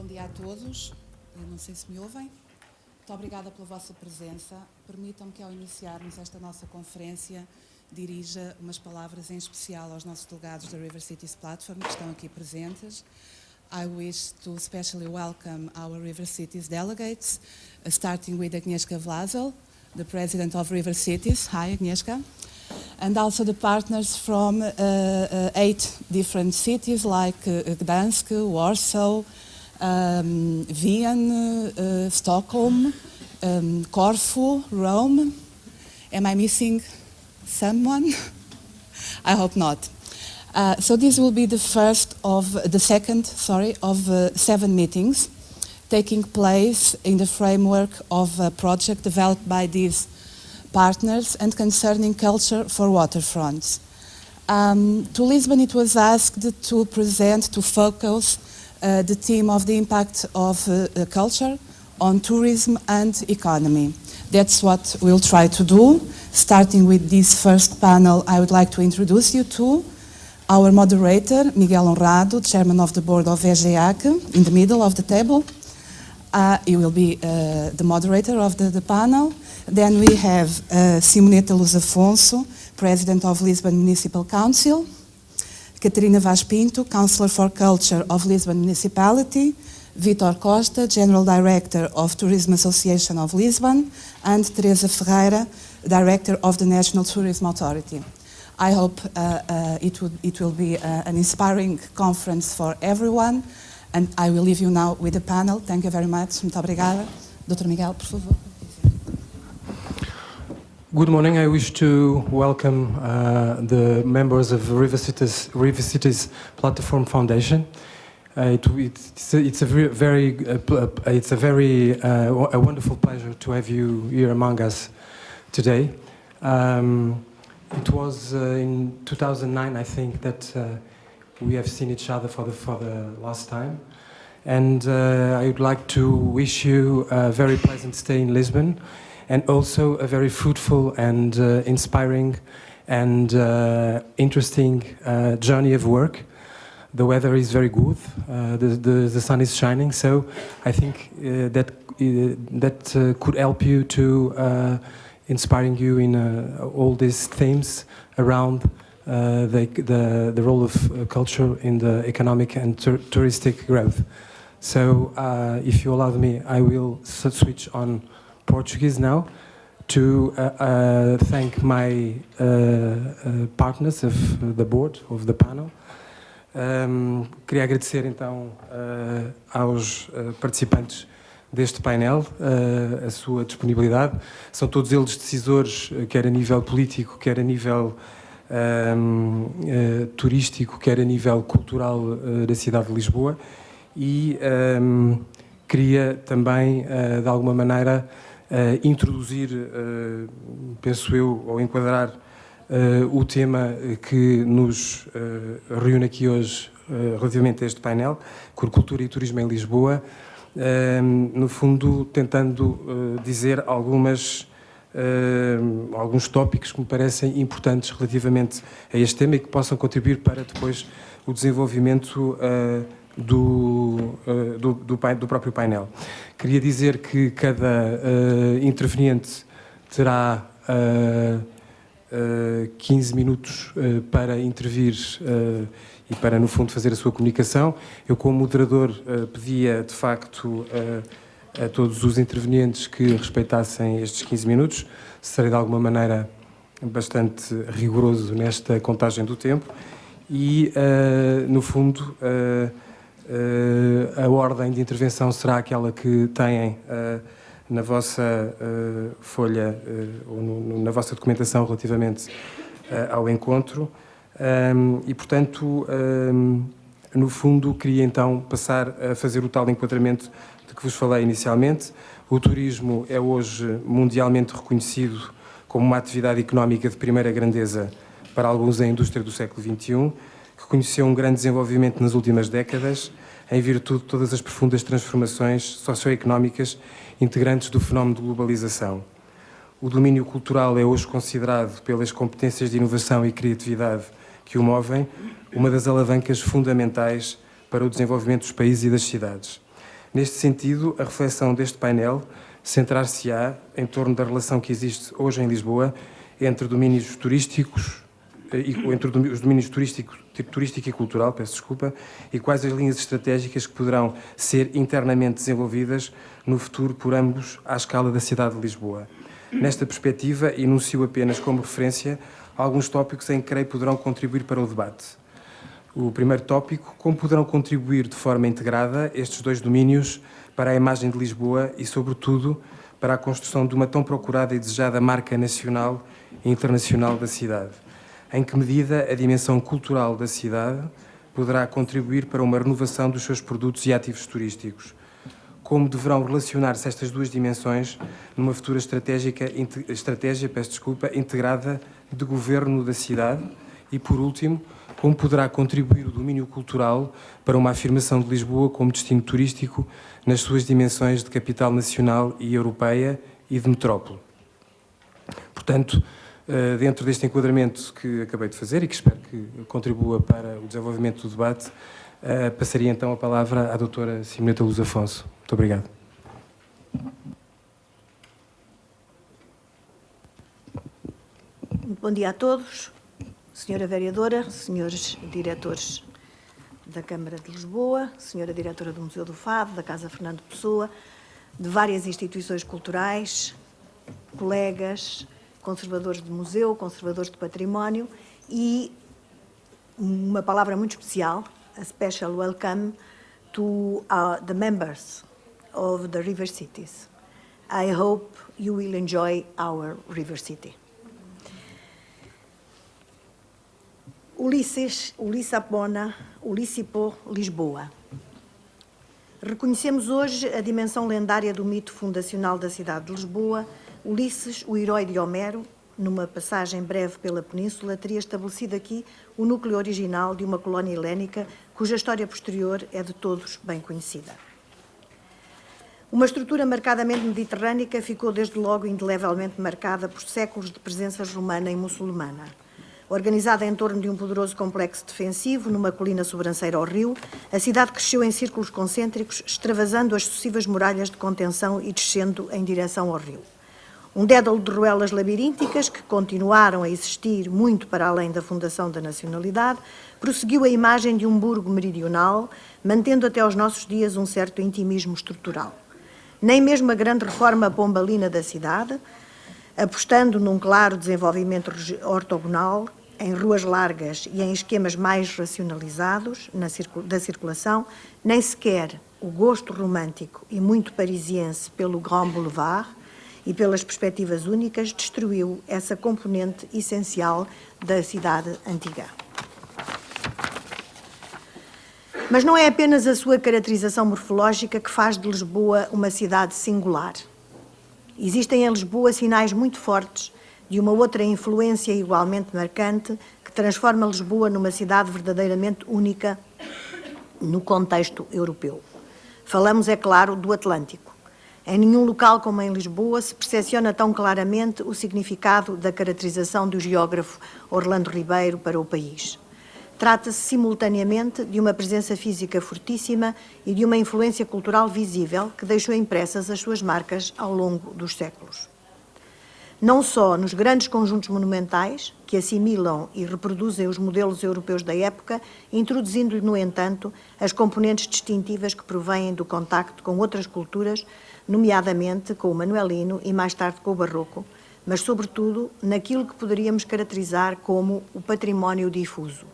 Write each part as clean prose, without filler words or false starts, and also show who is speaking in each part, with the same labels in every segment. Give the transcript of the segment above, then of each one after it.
Speaker 1: Bom dia a todos. Eu não sei se me ouvem. Muito obrigada pela vossa presença. Permitam-me que, ao iniciarmos esta nossa conferência, dirija umas palavras em especial aos nossos delegados da River Cities Platform que estão aqui presentes. I wish to especially welcome our River Cities delegates, starting with Agnieszka Vlazel, the President of River Cities. Hi, Agnieszka. And also the partners from 8 different cities like Gdansk, Warsaw, Vienna, Stockholm, Corfu, Rome. Am I missing someone? I hope not. So this will be the second of 7 meetings taking place in the framework of a project developed by these partners and concerning culture for waterfronts. To Lisbon it was asked to present, to focus the theme of the impact of culture on tourism and economy. That's what we'll try to do. Starting with this first panel, I would like to introduce you to our moderator, Miguel Honrado, Chairman of the Board of EGEAC, in the middle of the table. He will be the moderator of the panel. Then we have Simoneta Luz Afonso, President of Lisbon Municipal Council, Catarina Vaz Pinto, Councillor for Culture of Lisbon Municipality, Vitor Costa, General Director of Tourism Association of Lisbon, and Teresa Ferreira, Director of the National Tourism Authority. I hope it will be an inspiring conference for everyone, and I will leave you now with the panel. Thank you very much. Muito obrigada. Dr. Miguel, por favor.
Speaker 2: Good morning. I wish to welcome the members of River Cities Platform Foundation. It's a very wonderful pleasure to have you here among us today. It was in 2009, I think, that we have seen each other for the last time, and I would like to wish you a very pleasant stay in Lisbon, and also a very fruitful and inspiring and interesting journey of work. The weather is very good, the sun is shining, so I think that could help you to inspiring you in all these themes around the role of culture in the economic and touristic growth. So if you allow me, I will switch on Portuguese now to thank my partners of the board, of the panel. Queria agradecer então aos participantes deste painel a sua disponibilidade. São todos eles decisores, quer a nível político, quer a nível turístico, quer a nível cultural da cidade de Lisboa, e queria também, de alguma maneira, introduzir, penso eu, ou enquadrar o tema que nos reúne aqui hoje relativamente a este painel, Cultura e Turismo em Lisboa, no fundo tentando dizer alguns tópicos que me parecem importantes relativamente a este tema e que possam contribuir para depois o desenvolvimento do próprio painel. Queria dizer que cada interveniente terá 15 minutos para intervir e para, no fundo, fazer a sua comunicação. Eu, como moderador, pedia, de facto, a todos os intervenientes que respeitassem estes 15 minutos. Serei, de alguma maneira, bastante rigoroso nesta contagem do tempo e, no fundo, a ordem de intervenção será aquela que têm na vossa folha ou na vossa documentação relativamente ao encontro. E, portanto, no fundo, queria então passar a fazer o tal enquadramento de que vos falei inicialmente. O turismo é hoje mundialmente reconhecido como uma atividade económica de primeira grandeza para alguns a indústria do século XXI, que conheceu um grande desenvolvimento nas últimas décadas, em virtude de todas as profundas transformações socioeconómicas integrantes do fenómeno de globalização. O domínio cultural é hoje considerado, pelas competências de inovação e criatividade que o movem, uma das alavancas fundamentais para o desenvolvimento dos países e das cidades. Neste sentido, a reflexão deste painel centrar-se-á em torno da relação que existe hoje em Lisboa entre domínios turísticos, entre os domínios turístico e cultural, peço desculpa, e quais as linhas estratégicas que poderão ser internamente desenvolvidas no futuro por ambos à escala da cidade de Lisboa. Nesta perspectiva, enuncio apenas como referência alguns tópicos em que creio poderão contribuir para o debate. O primeiro tópico, como poderão contribuir de forma integrada estes dois domínios para a imagem de Lisboa e, sobretudo, para a construção de uma tão procurada e desejada marca nacional e internacional da cidade. Em que medida a dimensão cultural da cidade poderá contribuir para uma renovação dos seus produtos e ativos turísticos? Como deverão relacionar-se estas duas dimensões numa futura estratégia integrada de governo da cidade? E, por último, como poderá contribuir o domínio cultural para uma afirmação de Lisboa como destino turístico nas suas dimensões de capital nacional e europeia e de metrópole? Portanto, dentro deste enquadramento que acabei de fazer e que espero que contribua para o desenvolvimento do debate, passaria então a palavra à doutora Simoneta Luz Afonso. Muito obrigado.
Speaker 3: Muito bom dia a todos. Senhora Vereadora, senhores diretores da Câmara de Lisboa, senhora Diretora do Museu do Fado, da Casa Fernando Pessoa, de várias instituições culturais, colegas, conservadores de museu, conservadores de património e uma palavra muito especial, a special welcome to the members of the River Cities. I hope you will enjoy our River City. Ulisses, Ulissabona, Ulissipo, Lisboa. Reconhecemos hoje a dimensão lendária do mito fundacional da cidade de Lisboa. Ulisses, o herói de Homero, numa passagem breve pela península, teria estabelecido aqui o núcleo original de uma colónia helénica cuja história posterior é de todos bem conhecida. Uma estrutura marcadamente mediterrânica ficou desde logo indelevelmente marcada por séculos de presença romana e muçulmana. Organizada em torno de um poderoso complexo defensivo, numa colina sobranceira ao rio, a cidade cresceu em círculos concêntricos, extravasando as sucessivas muralhas de contenção e descendo em direção ao rio. Um dédalo de ruelas labirínticas, que continuaram a existir muito para além da fundação da nacionalidade, prosseguiu a imagem de um burgo meridional, mantendo até aos nossos dias um certo intimismo estrutural. Nem mesmo a grande reforma pombalina da cidade, apostando num claro desenvolvimento ortogonal, em ruas largas e em esquemas mais racionalizados da circulação, nem sequer o gosto romântico e muito parisiense pelo Grand Boulevard e pelas perspectivas únicas destruiu essa componente essencial da cidade antiga. Mas não é apenas a sua caracterização morfológica que faz de Lisboa uma cidade singular. Existem em Lisboa sinais muito fortes de uma outra influência igualmente marcante que transforma Lisboa numa cidade verdadeiramente única no contexto europeu. Falamos, é claro, do Atlântico. Em nenhum local como em Lisboa se percepciona tão claramente o significado da caracterização do geógrafo Orlando Ribeiro para o país. Trata-se simultaneamente de uma presença física fortíssima e de uma influência cultural visível que deixou impressas as suas marcas ao longo dos séculos. Não só nos grandes conjuntos monumentais, que assimilam e reproduzem os modelos europeus da época, introduzindo, no entanto, as componentes distintivas que provêm do contacto com outras culturas, nomeadamente com o manuelino e mais tarde com o barroco, mas, sobretudo, naquilo que poderíamos caracterizar como o património difuso.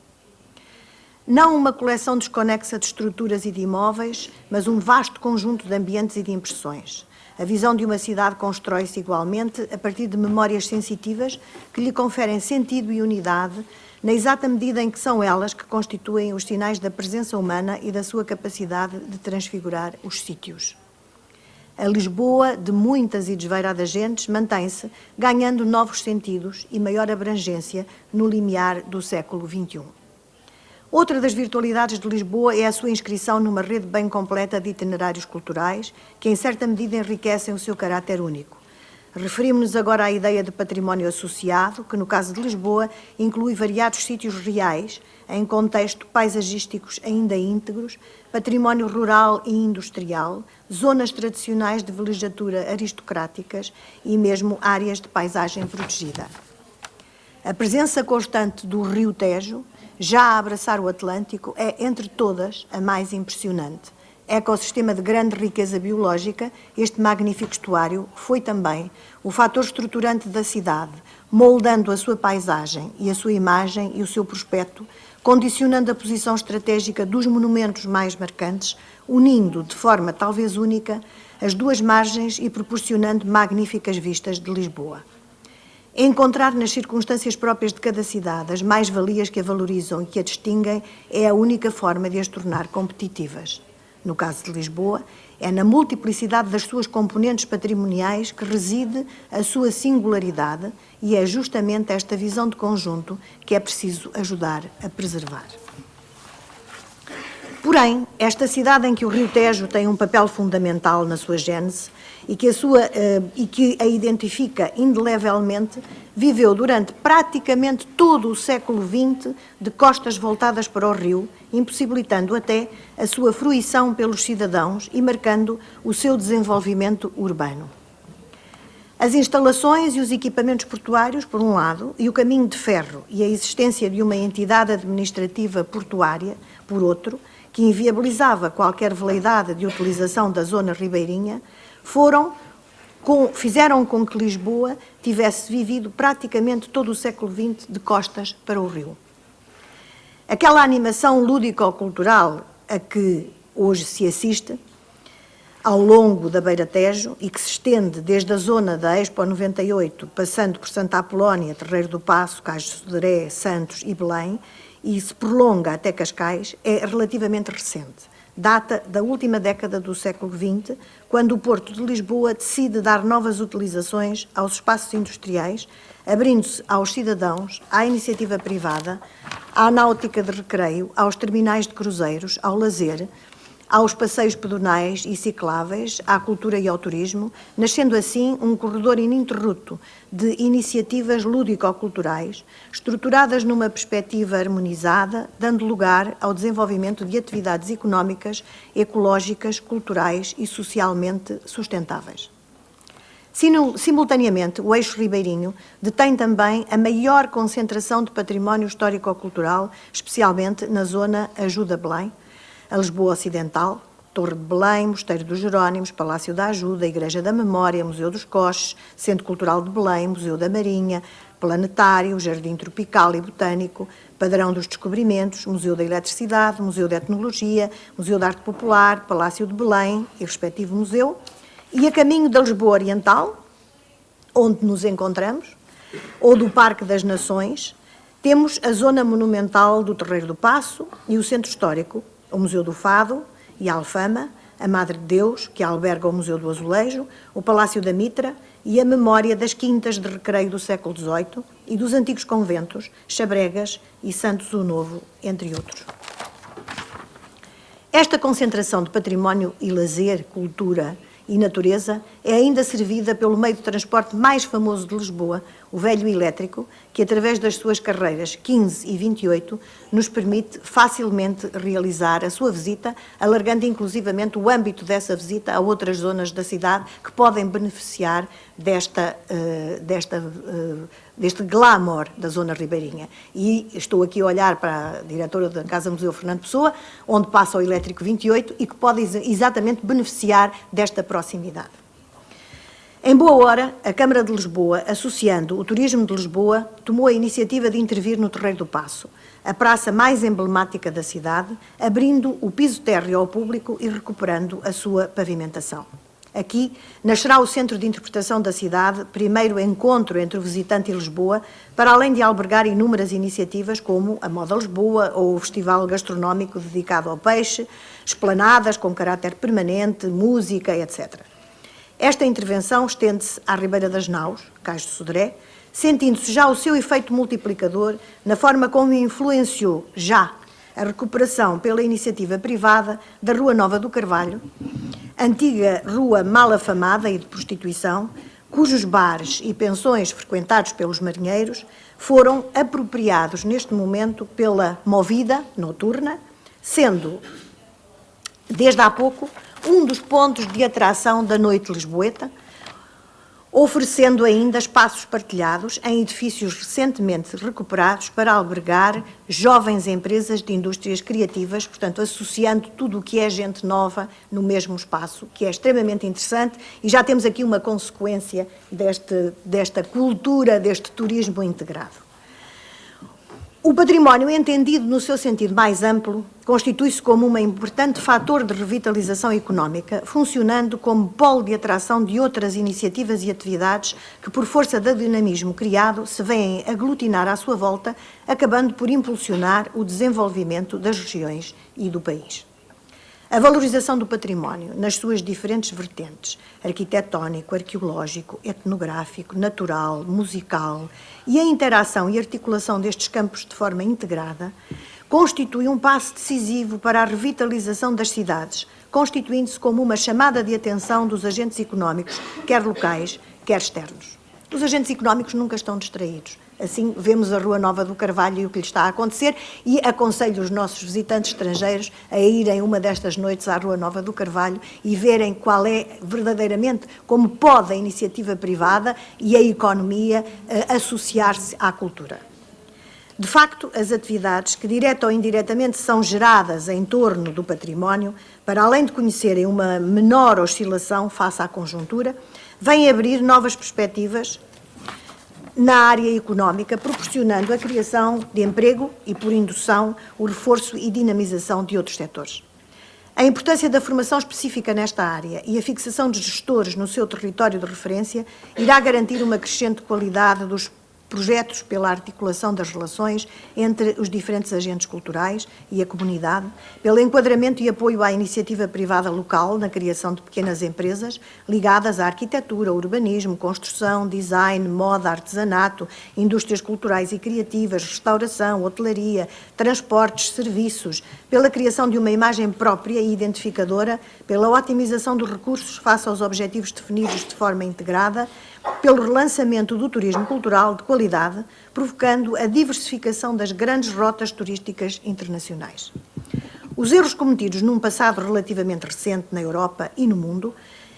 Speaker 3: Não uma coleção desconexa de estruturas e de imóveis, mas um vasto conjunto de ambientes e de impressões. A visão de uma cidade constrói-se igualmente a partir de memórias sensitivas que lhe conferem sentido e unidade, na exata medida em que são elas que constituem os sinais da presença humana e da sua capacidade de transfigurar os sítios. A Lisboa, de muitas e desvairadas gentes, mantém-se, ganhando novos sentidos e maior abrangência no limiar do século XXI. Outra das virtualidades de Lisboa é a sua inscrição numa rede bem completa de itinerários culturais, que em certa medida enriquecem o seu caráter único. Referimos-nos agora à ideia de património associado, que no caso de Lisboa inclui variados sítios reais, em contexto paisagísticos ainda íntegros, património rural e industrial, zonas tradicionais de vilegiatura aristocráticas e mesmo áreas de paisagem protegida. A presença constante do Rio Tejo, já a abraçar o Atlântico, é, entre todas, a mais impressionante. Ecossistema de grande riqueza biológica, este magnífico estuário foi também o fator estruturante da cidade, moldando a sua paisagem e a sua imagem e o seu prospecto, condicionando a posição estratégica dos monumentos mais marcantes, unindo de forma talvez única as duas margens e proporcionando magníficas vistas de Lisboa. Encontrar nas circunstâncias próprias de cada cidade as mais-valias que a valorizam e que a distinguem é a única forma de as tornar competitivas. No caso de Lisboa, é na multiplicidade das suas componentes patrimoniais que reside a sua singularidade e é justamente esta visão de conjunto que é preciso ajudar a preservar. Porém, esta cidade em que o Rio Tejo tem um papel fundamental na sua gênese e que a identifica indelevelmente, viveu durante praticamente todo o século XX de costas voltadas para o rio, impossibilitando até a sua fruição pelos cidadãos e marcando o seu desenvolvimento urbano. As instalações e os equipamentos portuários, por um lado, e o caminho de ferro e a existência de uma entidade administrativa portuária, por outro, que inviabilizava qualquer veleidade de utilização da zona ribeirinha, fizeram com que Lisboa tivesse vivido praticamente todo o século XX de costas para o rio. Aquela animação lúdico-cultural a que hoje se assiste, ao longo da Beira Tejo, e que se estende desde a zona da Expo 98, passando por Santa Apolónia, Terreiro do Paço, Cais de Sodré, Santos e Belém, e se prolonga até Cascais, é relativamente recente. Data da última década do século XX, quando o Porto de Lisboa decide dar novas utilizações aos espaços industriais, abrindo-se aos cidadãos, à iniciativa privada, à náutica de recreio, aos terminais de cruzeiros, ao lazer, aos passeios pedonais e cicláveis, à cultura e ao turismo, nascendo assim um corredor ininterrupto de iniciativas lúdico-culturais, estruturadas numa perspectiva harmonizada, dando lugar ao desenvolvimento de atividades económicas, ecológicas, culturais e socialmente sustentáveis. Simultaneamente, o eixo ribeirinho detém também a maior concentração de património histórico-cultural, especialmente na zona Ajuda-Belém, a Lisboa Ocidental, Torre de Belém, Mosteiro dos Jerónimos, Palácio da Ajuda, Igreja da Memória, Museu dos Coches, Centro Cultural de Belém, Museu da Marinha, Planetário, Jardim Tropical e Botânico, Padrão dos Descobrimentos, Museu da Eletricidade, Museu de Etnologia, Museu de Arte Popular, Palácio de Belém e respectivo museu, e a caminho da Lisboa Oriental, onde nos encontramos, ou do Parque das Nações, temos a zona monumental do Terreiro do Paço e o Centro Histórico, o Museu do Fado e a Alfama, a Madre de Deus, que alberga o Museu do Azulejo, o Palácio da Mitra e a memória das quintas de recreio do século XVIII e dos antigos conventos, Chabregas e Santos o Novo, entre outros. Esta concentração de património e lazer, cultura e natureza é ainda servida pelo meio de transporte mais famoso de Lisboa, o velho elétrico, que através das suas carreiras 15 e 28 nos permite facilmente realizar a sua visita, alargando inclusivamente o âmbito dessa visita a outras zonas da cidade que podem beneficiar deste glamour da zona ribeirinha. E estou aqui a olhar para a diretora da Casa Museu Fernando Pessoa, onde passa o elétrico 28 e que pode exatamente beneficiar desta proximidade. Em boa hora, a Câmara de Lisboa, associando o turismo de Lisboa, tomou a iniciativa de intervir no Terreiro do Paço, a praça mais emblemática da cidade, abrindo o piso térreo ao público e recuperando a sua pavimentação. Aqui nascerá o centro de interpretação da cidade, primeiro encontro entre o visitante e Lisboa, para além de albergar inúmeras iniciativas como a Moda Lisboa ou o Festival Gastronómico dedicado ao peixe, esplanadas com caráter permanente, música, etc. Esta intervenção estende-se à Ribeira das Naus, Cais de Sodré, sentindo-se já o seu efeito multiplicador na forma como influenciou já a recuperação pela iniciativa privada da Rua Nova do Carvalho, antiga rua mal afamada e de prostituição, cujos bares e pensões frequentados pelos marinheiros foram apropriados neste momento pela movida noturna, sendo, desde há pouco, um dos pontos de atração da noite lisboeta, oferecendo ainda espaços partilhados em edifícios recentemente recuperados para albergar jovens empresas de indústrias criativas, portanto, associando tudo o que é gente nova no mesmo espaço, que é extremamente interessante, e já temos aqui uma consequência desta cultura, deste turismo integrado. O património, entendido no seu sentido mais amplo, constitui-se como um importante fator de revitalização económica, funcionando como polo de atração de outras iniciativas e atividades que, por força do dinamismo criado, se vêm aglutinar à sua volta, acabando por impulsionar o desenvolvimento das regiões e do país. A valorização do património, nas suas diferentes vertentes, arquitetónico, arqueológico, etnográfico, natural, musical, e a interação e articulação destes campos de forma integrada, constitui um passo decisivo para a revitalização das cidades, constituindo-se como uma chamada de atenção dos agentes económicos, quer locais, quer externos. Os agentes económicos nunca estão distraídos. Assim, vemos a Rua Nova do Carvalho e o que lhe está a acontecer, e aconselho os nossos visitantes estrangeiros a irem uma destas noites à Rua Nova do Carvalho e verem qual é verdadeiramente, como pode a iniciativa privada e a economia associar-se à cultura. De facto, as atividades que, direta ou indiretamente, são geradas em torno do património, para além de conhecerem uma menor oscilação face à conjuntura, vêm abrir novas perspectivas na área económica, proporcionando a criação de emprego e, por indução, o reforço e dinamização de outros setores. A importância da formação específica nesta área e a fixação de gestores no seu território de referência irá garantir uma crescente qualidade dos projetos pela articulação das relações entre os diferentes agentes culturais e a comunidade, pelo enquadramento e apoio à iniciativa privada local na criação de pequenas empresas ligadas à arquitetura, urbanismo, construção, design, moda, artesanato, indústrias culturais e criativas, restauração, hotelaria, transportes, serviços, pela criação de uma imagem própria e identificadora, pela otimização dos recursos face aos objetivos definidos de forma integrada, pelo relançamento do turismo cultural de qualidade, provocando a diversificação das grandes rotas turísticas internacionais. Os erros cometidos num passado relativamente recente na Europa e no mundo,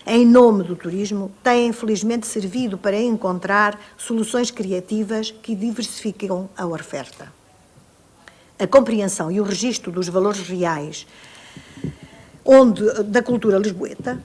Speaker 3: em nome do turismo, têm felizmente servido para encontrar soluções criativas que diversificam a oferta. A compreensão e o registro dos valores reais da cultura lisboeta,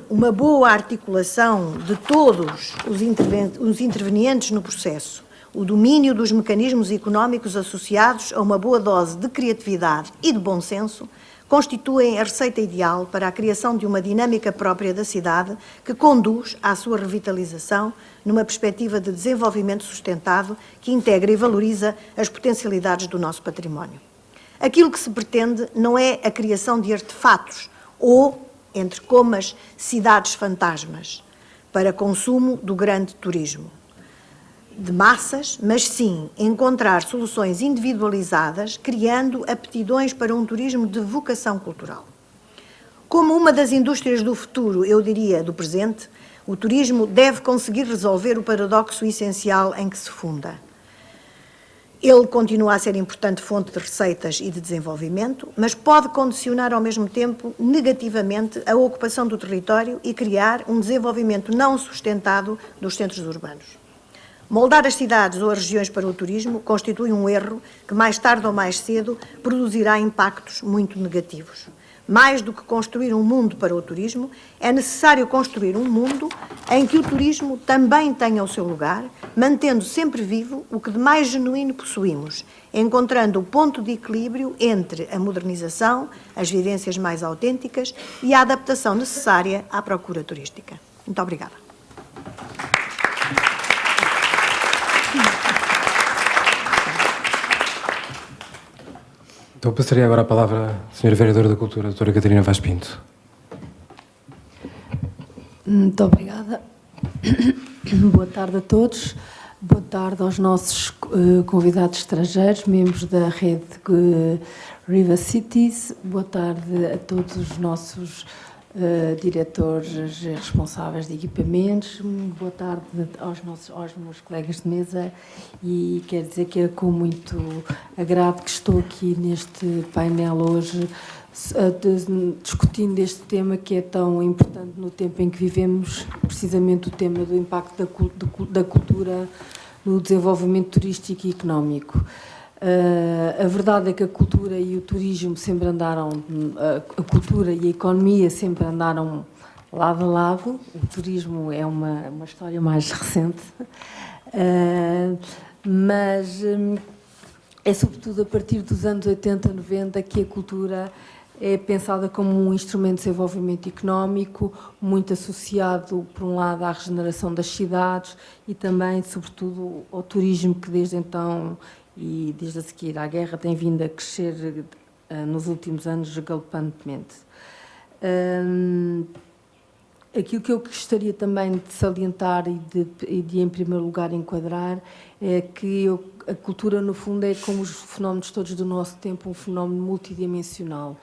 Speaker 3: uma boa articulação de todos os intervenientes no processo, o domínio dos mecanismos económicos associados a uma boa dose de criatividade e de bom senso, constituem a receita ideal para a criação de uma dinâmica própria da cidade que conduz à sua revitalização numa perspectiva de desenvolvimento sustentado que integra e valoriza as potencialidades do nosso património. Aquilo que se pretende não é a criação de artefatos ou, entre comas, cidades fantasmas, para consumo do grande turismo de massas, mas sim encontrar soluções individualizadas, criando aptidões para um turismo de vocação cultural. Como uma das indústrias do futuro, eu diria do presente, o turismo deve conseguir resolver o paradoxo essencial em que se funda. Ele continua a ser importante fonte de receitas e de desenvolvimento, mas pode condicionar ao mesmo tempo negativamente a ocupação do território e criar um desenvolvimento não sustentado dos centros urbanos. Moldar as cidades ou as regiões para o turismo constitui um erro que, mais tarde ou mais cedo, produzirá impactos muito negativos. Mais do que construir um mundo para o turismo, é necessário construir um mundo em que o turismo também tenha o seu lugar, mantendo sempre vivo o que de mais genuíno possuímos, encontrando o ponto de equilíbrio entre a modernização, as vivências mais autênticas e a adaptação necessária à procura turística. Muito obrigada.
Speaker 2: Então passaria agora a palavra à Sra. Vereadora da Cultura, a Dra. Catarina Vaz Pinto.
Speaker 4: Muito obrigada. Boa tarde a todos. Boa tarde aos nossos convidados estrangeiros, membros da rede Riva Cities. Boa tarde a todos os nossos diretores responsáveis de equipamentos, boa tarde aos meus colegas de mesa, e quero dizer que é com muito agrado que estou aqui neste painel hoje, discutindo este tema que é tão importante no tempo em que vivemos, precisamente o tema do impacto da cultura no desenvolvimento turístico e económico. A verdade é que a cultura e o turismo sempre andaram, a cultura e a economia sempre andaram lado a lado. O turismo é uma história mais recente, mas é sobretudo a partir dos anos 80, 90 que a cultura é pensada como um instrumento de desenvolvimento económico, muito associado, por um lado, à regeneração das cidades e também, sobretudo, ao turismo, que desde então e desde a seguir à guerra tem vindo a crescer nos últimos anos galopantemente. Aquilo que eu gostaria também de salientar e de em primeiro lugar enquadrar é que a cultura, no fundo, é como os fenómenos todos do nosso tempo, um fenómeno multidimensional.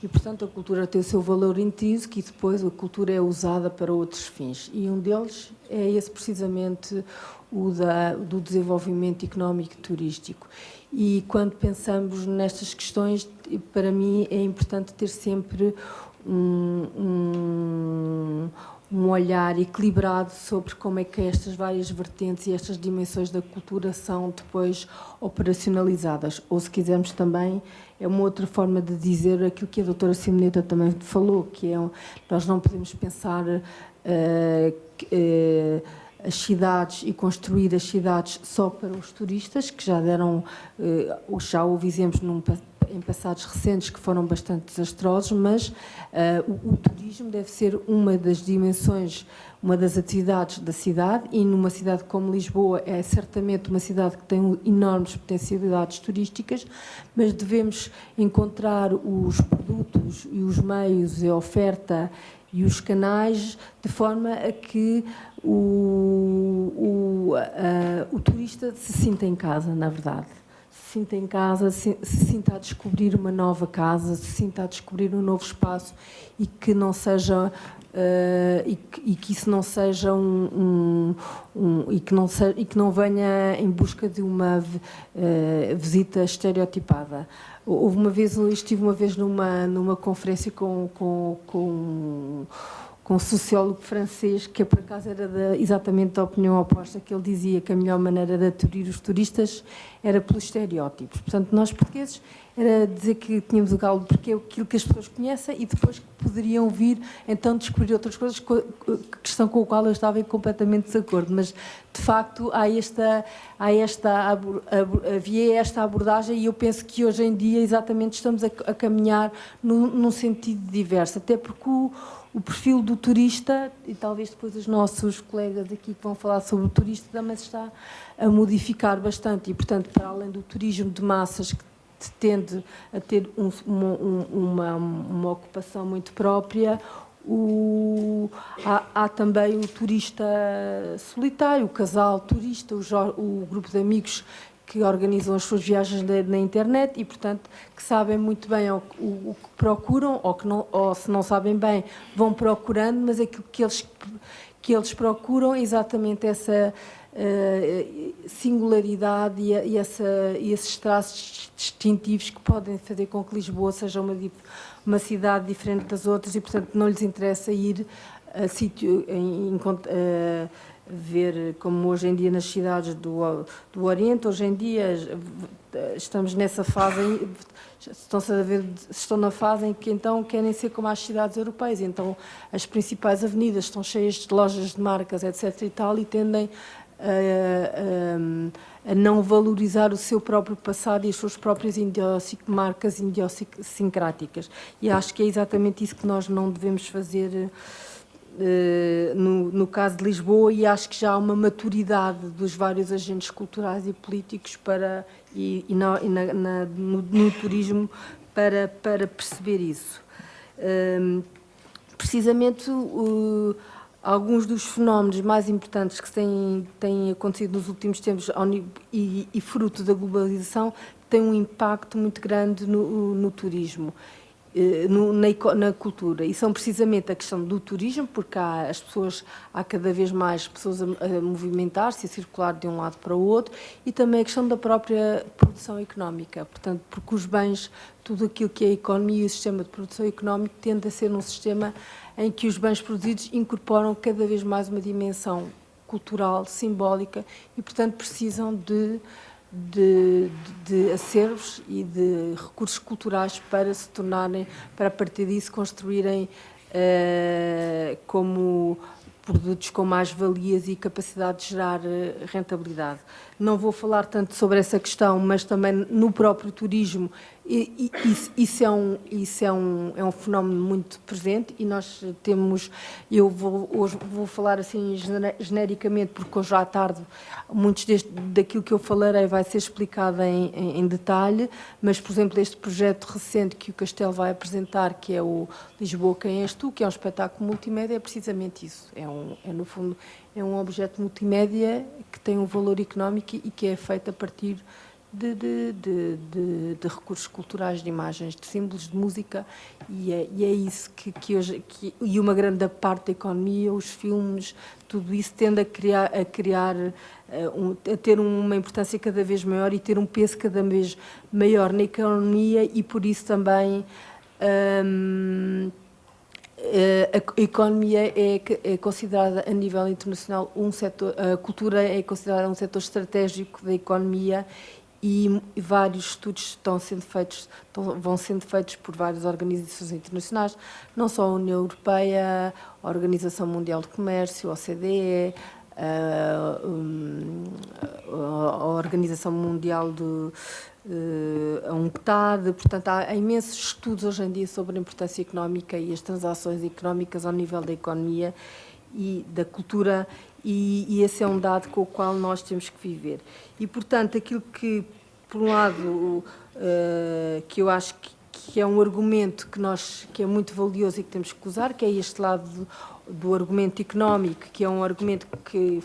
Speaker 4: E, portanto, a cultura tem o seu valor intrínseco e depois a cultura é usada para outros fins. E um deles é esse, precisamente, o do desenvolvimento económico e turístico. E quando pensamos nestas questões, para mim é importante ter sempre um olhar equilibrado sobre como é que estas várias vertentes e estas dimensões da cultura são depois operacionalizadas. Ou, se quisermos também, é uma outra forma de dizer aquilo que a doutora Simoneta também falou, que é nós não podemos pensar as cidades e construir as cidades só para os turistas, que já houve exemplos em passados recentes que foram bastante desastrosos, mas o turismo deve ser uma das dimensões, uma das atividades da cidade, e numa cidade como Lisboa é certamente uma cidade que tem enormes potencialidades turísticas, mas devemos encontrar os produtos e os meios e a oferta e os canais de forma a que o turista se sinta em casa, na verdade. Se sinta em casa, se sinta a descobrir uma nova casa, se sinta a descobrir um novo espaço, e que não seja e que isso não seja e que não venha em busca de uma visita estereotipada. Estive uma vez numa conferência com um sociólogo francês, que por acaso era exatamente da opinião oposta, que ele dizia que a melhor maneira de atrair os turistas era pelos estereótipos. Portanto, nós portugueses, era dizer que tínhamos o galo porque é aquilo que as pessoas conhecem, e depois que poderiam vir então descobrir outras coisas, questão com a qual eu estava completamente de desacordo. Mas, de facto, havia esta abordagem, e eu penso que hoje em dia exatamente estamos a caminhar num sentido diverso, até porque o perfil do turista, e talvez depois os nossos colegas aqui que vão falar sobre o turista, também se está a modificar bastante, e, portanto, para além do turismo de massas, que tende a ter uma ocupação muito própria, há também o turista solitário, o casal turista, o grupo de amigos que organizam as suas viagens na internet e, portanto, que sabem muito bem o que procuram, ou se não sabem bem, vão procurando, mas aquilo que eles procuram é exatamente essa singularidade e esses traços distintivos que podem fazer com que Lisboa seja uma cidade diferente das outras, e, portanto, não lhes interessa ir a sítio ver, como hoje em dia nas cidades do Oriente. Hoje em dia estamos nessa fase, estão na fase em que então querem ser como as cidades europeias, então as principais avenidas estão cheias de lojas de marcas, etc. e tal, e tendem a não valorizar o seu próprio passado e as suas próprias marcas idiosincráticas. E acho que é exatamente isso que nós não devemos fazer no caso de Lisboa, e acho que já há uma maturidade dos vários agentes culturais e políticos no turismo para perceber isso. Precisamente alguns dos fenómenos mais importantes que têm acontecido nos últimos tempos e fruto da globalização têm um impacto muito grande no turismo. na cultura, e são precisamente a questão do turismo, porque há cada vez mais pessoas a movimentar-se, a circular de um lado para o outro, e também a questão da própria produção económica, portanto, porque os bens, tudo aquilo que é a economia e o sistema de produção económica tende a ser um sistema em que os bens produzidos incorporam cada vez mais uma dimensão cultural, simbólica, e, portanto, precisam de acervos e de recursos culturais para se tornarem, para a partir disso construírem como produtos com mais valias e capacidade de gerar rentabilidade. Não vou falar tanto sobre essa questão, mas também no próprio turismo, isso é um fenómeno muito presente, e nós temos, hoje vou falar assim genericamente, porque hoje à tarde muitos daquilo que eu falarei vai ser explicado em detalhe, mas, por exemplo, este projeto recente que o Castelo vai apresentar, que é o Lisboa Quem És Tu, que é um espetáculo multimédia, é precisamente isso, no fundo, é um objeto multimédia que tem um valor económico e que é feito a partir de recursos culturais, de imagens, de símbolos, de música, e é isso que hoje, e uma grande parte da economia, os filmes, tudo isso tende a ter uma importância cada vez maior e ter um peso cada vez maior na economia, e por isso também a economia é considerada a nível internacional um setor, a cultura é considerada um setor estratégico da economia, e vários estudos vão sendo feitos por várias organizações internacionais, não só a União Europeia, a Organização Mundial do Comércio, a OCDE, a Organização Mundial a UNCTAD. Portanto, há imensos estudos hoje em dia sobre a importância económica e as transações económicas ao nível da economia e da cultura, e esse é um dado com o qual nós temos que viver. E, portanto, aquilo que, por um lado, que eu acho que é um argumento que é muito valioso e que temos que usar, que é este lado do argumento económico, que é um argumento que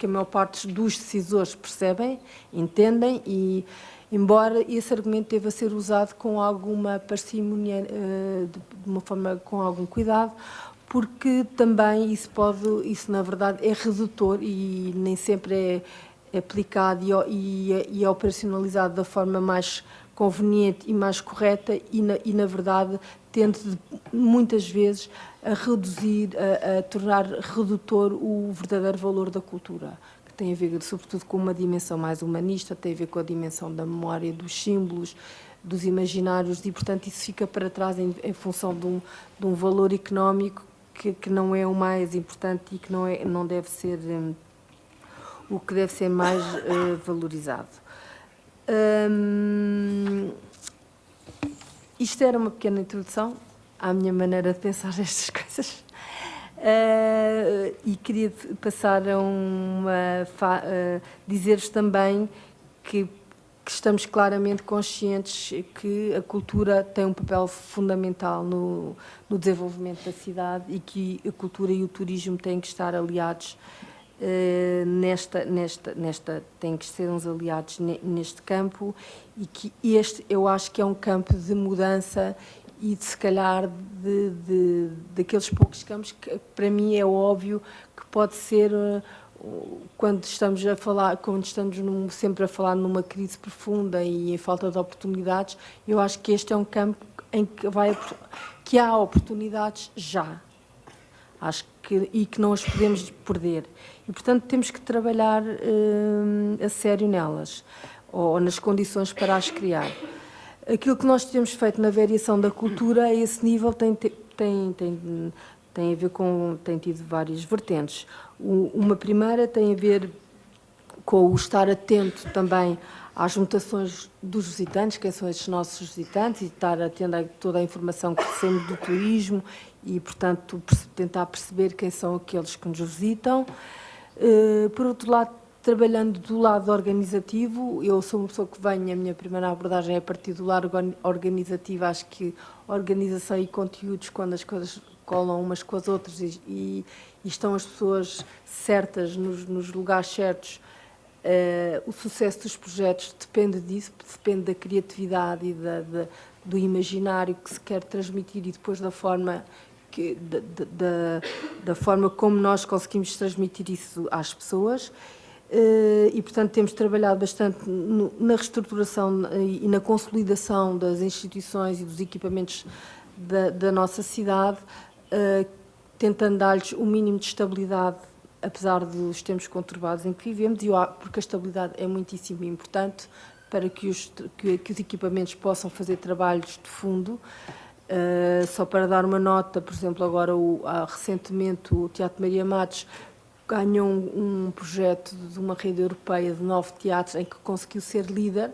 Speaker 4: a maior parte dos decisores percebem, entendem, e embora esse argumento deva ser usado com alguma parcimónia, de uma forma com algum cuidado, porque também isso na verdade é redutor e nem sempre é aplicado e é operacionalizado da forma mais conveniente e mais correta, e na verdade tende muitas vezes a reduzir, a tornar redutor o verdadeiro valor da cultura, que tem a ver sobretudo com uma dimensão mais humanista, tem a ver com a dimensão da memória, dos símbolos, dos imaginários, e portanto isso fica para trás em função de um valor económico que não é o mais importante e que não deve ser o que deve ser mais valorizado. Isto era uma pequena introdução à minha maneira de pensar estas coisas, e queria passar a dizer-vos também que estamos claramente conscientes que a cultura tem um papel fundamental no desenvolvimento da cidade, e que a cultura e o turismo têm que estar aliados têm que ser uns aliados neste campo, e que eu acho que é um campo de mudança e de, se calhar, daqueles poucos campos que para mim é óbvio que pode ser, quando estamos sempre a falar numa crise profunda e em falta de oportunidades, eu acho que este é um campo em que há oportunidades já. Acho que não as podemos perder. E, portanto, temos que trabalhar a sério nelas, ou nas condições para as criar. Aquilo que nós temos feito na variação da cultura, a esse nível, tem a ver com... tem tido várias vertentes. Uma primeira tem a ver com o estar atento também às mutações dos visitantes, quem são estes nossos visitantes, e estar atento a toda a informação que recebemos do turismo e, portanto, tentar perceber quem são aqueles que nos visitam. Por outro lado, trabalhando do lado organizativo, eu sou uma pessoa que a minha primeira abordagem é a partir do lado organizativo. Acho que organização e conteúdos, quando as coisas colam umas com as outras e estão as pessoas certas nos lugares certos, o sucesso dos projetos depende disso, depende da criatividade e do imaginário que se quer transmitir e depois da forma como nós conseguimos transmitir isso às pessoas. E, portanto, temos trabalhado bastante na reestruturação e na consolidação das instituições e dos equipamentos da nossa cidade, tentando dar-lhes o mínimo de estabilidade, apesar dos tempos conturbados em que vivemos, porque a estabilidade é muitíssimo importante para que os equipamentos possam fazer trabalhos de fundo. Só para dar uma nota, por exemplo, agora recentemente o Teatro Maria Matos ganhou um projeto de uma rede europeia de 9 teatros em que conseguiu ser líder,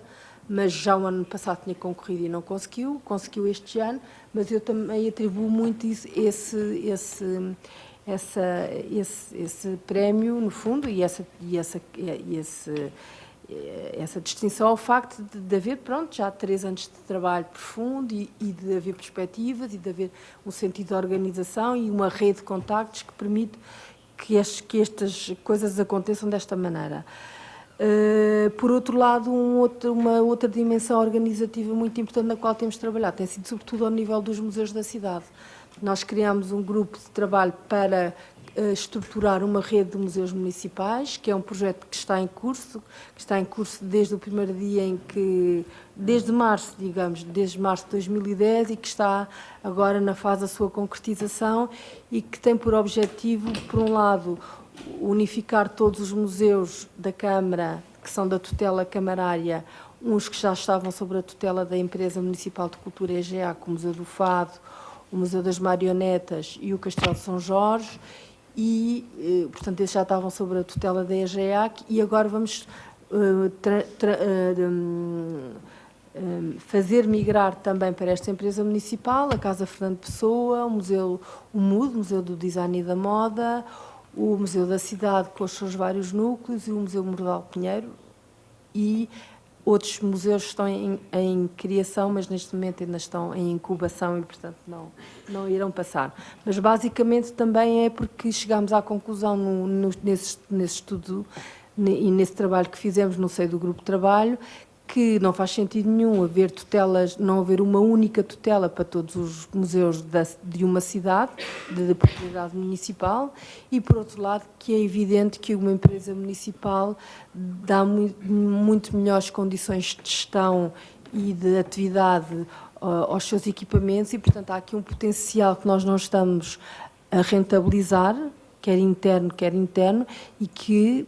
Speaker 4: mas já o ano passado tinha concorrido e não conseguiu este ano, mas eu também atribuo muito esse prémio, no fundo, e essa distinção ao facto de haver, pronto, já 3 anos de trabalho profundo e de haver perspectivas e de haver um sentido de organização e uma rede de contactos que permite que estas coisas aconteçam desta maneira. Por outro lado, uma outra dimensão organizativa muito importante na qual temos trabalhado tem sido sobretudo ao nível dos museus da cidade. Nós criámos um grupo de trabalho para estruturar uma rede de museus municipais, que é um projeto que está em curso desde o primeiro dia desde março de 2010 e que está agora na fase da sua concretização e que tem por objetivo, por um lado, unificar todos os museus da Câmara, que são da tutela camarária, uns que já estavam sob a tutela da Empresa Municipal de Cultura EGA, como o Museu do Fado, o Museu das Marionetas e o Castelo de São Jorge, e, portanto, esses já estavam sob a tutela da EGEAC e agora vamos fazer migrar também para esta empresa municipal a Casa Fernando Pessoa, o Museu MUD, Museu do Design e da Moda, o Museu da Cidade com os seus vários núcleos e o Museu Mordal Pinheiro e outros museus estão em criação, mas neste momento ainda estão em incubação e, portanto, não irão passar. Mas, basicamente, também é porque chegámos à conclusão nesse estudo e nesse trabalho que fizemos no seio do grupo de trabalho, que não faz sentido nenhum haver tutelas, não haver uma única tutela para todos os museus de uma cidade, de propriedade municipal, e, por outro lado, que é evidente que uma empresa municipal dá muito melhores condições de gestão e de atividade aos seus equipamentos e, portanto, há aqui um potencial que nós não estamos a rentabilizar, quer interno, e que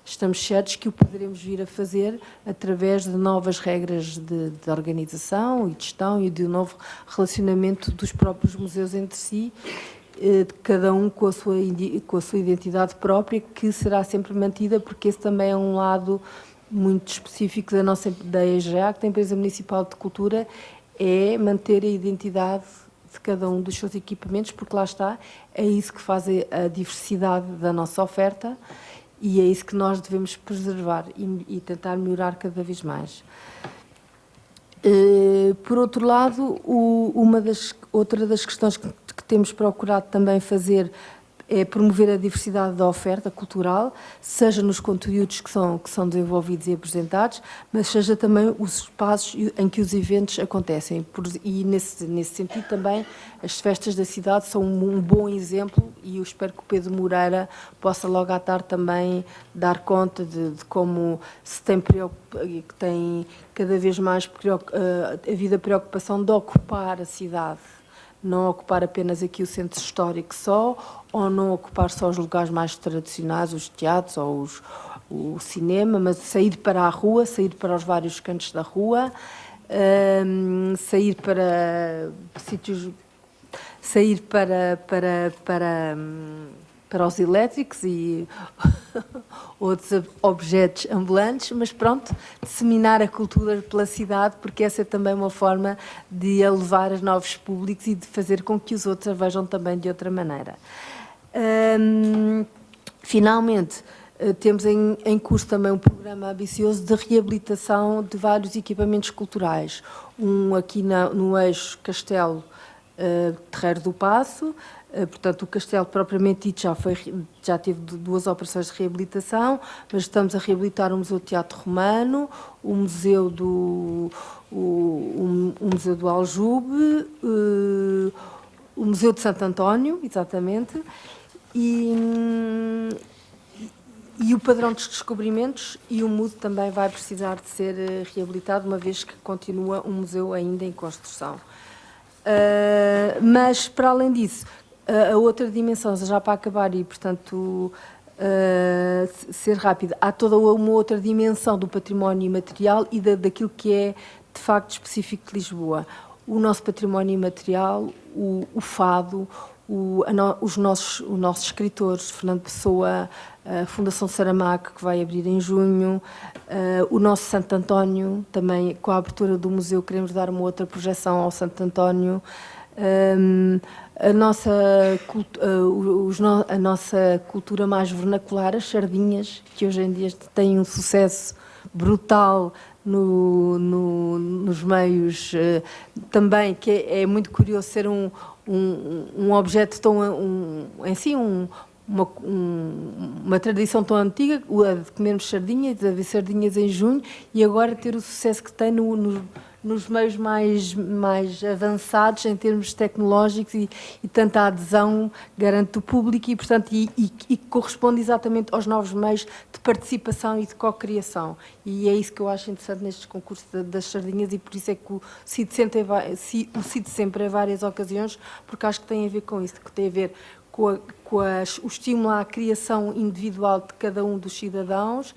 Speaker 4: estamos certos que o poderemos vir a fazer através de novas regras de organização e de gestão e de um novo relacionamento dos próprios museus entre si, cada um com a sua identidade própria, que será sempre mantida, porque esse também é um lado muito específico da EGEA, da Empresa Municipal de Cultura, é manter a identidade de cada um dos seus equipamentos, porque lá está, é isso que faz a diversidade da nossa oferta e é isso que nós devemos preservar e tentar melhorar cada vez mais. Por outro lado, outra das questões que temos procurado também fazer é promover a diversidade da oferta cultural, seja nos conteúdos que são desenvolvidos e apresentados, mas seja também os espaços em que os eventos acontecem. E nesse sentido também as festas da cidade são um bom exemplo e eu espero que o Pedro Moreira possa logo à tarde também dar conta de como se tem cada vez mais a preocupação de ocupar a cidade. Não ocupar apenas aqui o centro histórico só, ou não ocupar só os lugares mais tradicionais, os teatros ou o cinema, mas sair para a rua, sair para os vários cantos da rua, sair para sítios, sair para os elétricos e outros objetos ambulantes, mas pronto, disseminar a cultura pela cidade, porque essa é também uma forma de elevar os novos públicos e de fazer com que os outros a vejam também de outra maneira. Finalmente, temos em curso também um programa ambicioso de reabilitação de vários equipamentos culturais. Um aqui no eixo Castelo Terreiro do Paço, Portanto, o castelo propriamente dito já teve 2 operações de reabilitação, mas estamos a reabilitar o Museu do Teatro Romano, o Museu do Aljube, o Museu de Santo António, exatamente, e o Padrão dos Descobrimentos, e o MUD também vai precisar de ser reabilitado, uma vez que continua um museu ainda em construção. Mas, para além disso, a outra dimensão, já para acabar e, portanto, ser rápido, há toda uma outra dimensão do património imaterial e daquilo que é, de facto, específico de Lisboa. O nosso património imaterial, o fado, os nossos escritores, Fernando Pessoa, a Fundação Saramago, que vai abrir em junho, o nosso Santo António, também com a abertura do museu queremos dar uma outra projeção ao Santo António, a nossa cultura mais vernacular, as sardinhas, que hoje em dia têm um sucesso brutal nos meios, também, que é muito curioso ser um objeto tão, em si, uma tradição tão antiga, a de comermos sardinhas, de haver sardinhas em junho, e agora ter o sucesso que tem nos meios mais avançados em termos tecnológicos e tanta adesão garante o público e, portanto, e corresponde exatamente aos novos meios de participação e de co-criação. E é isso que eu acho interessante nestes concursos das sardinhas, e por isso é que o cito sempre em várias ocasiões, porque acho que tem a ver com isso, que tem a ver com o estímulo à criação individual de cada um dos cidadãos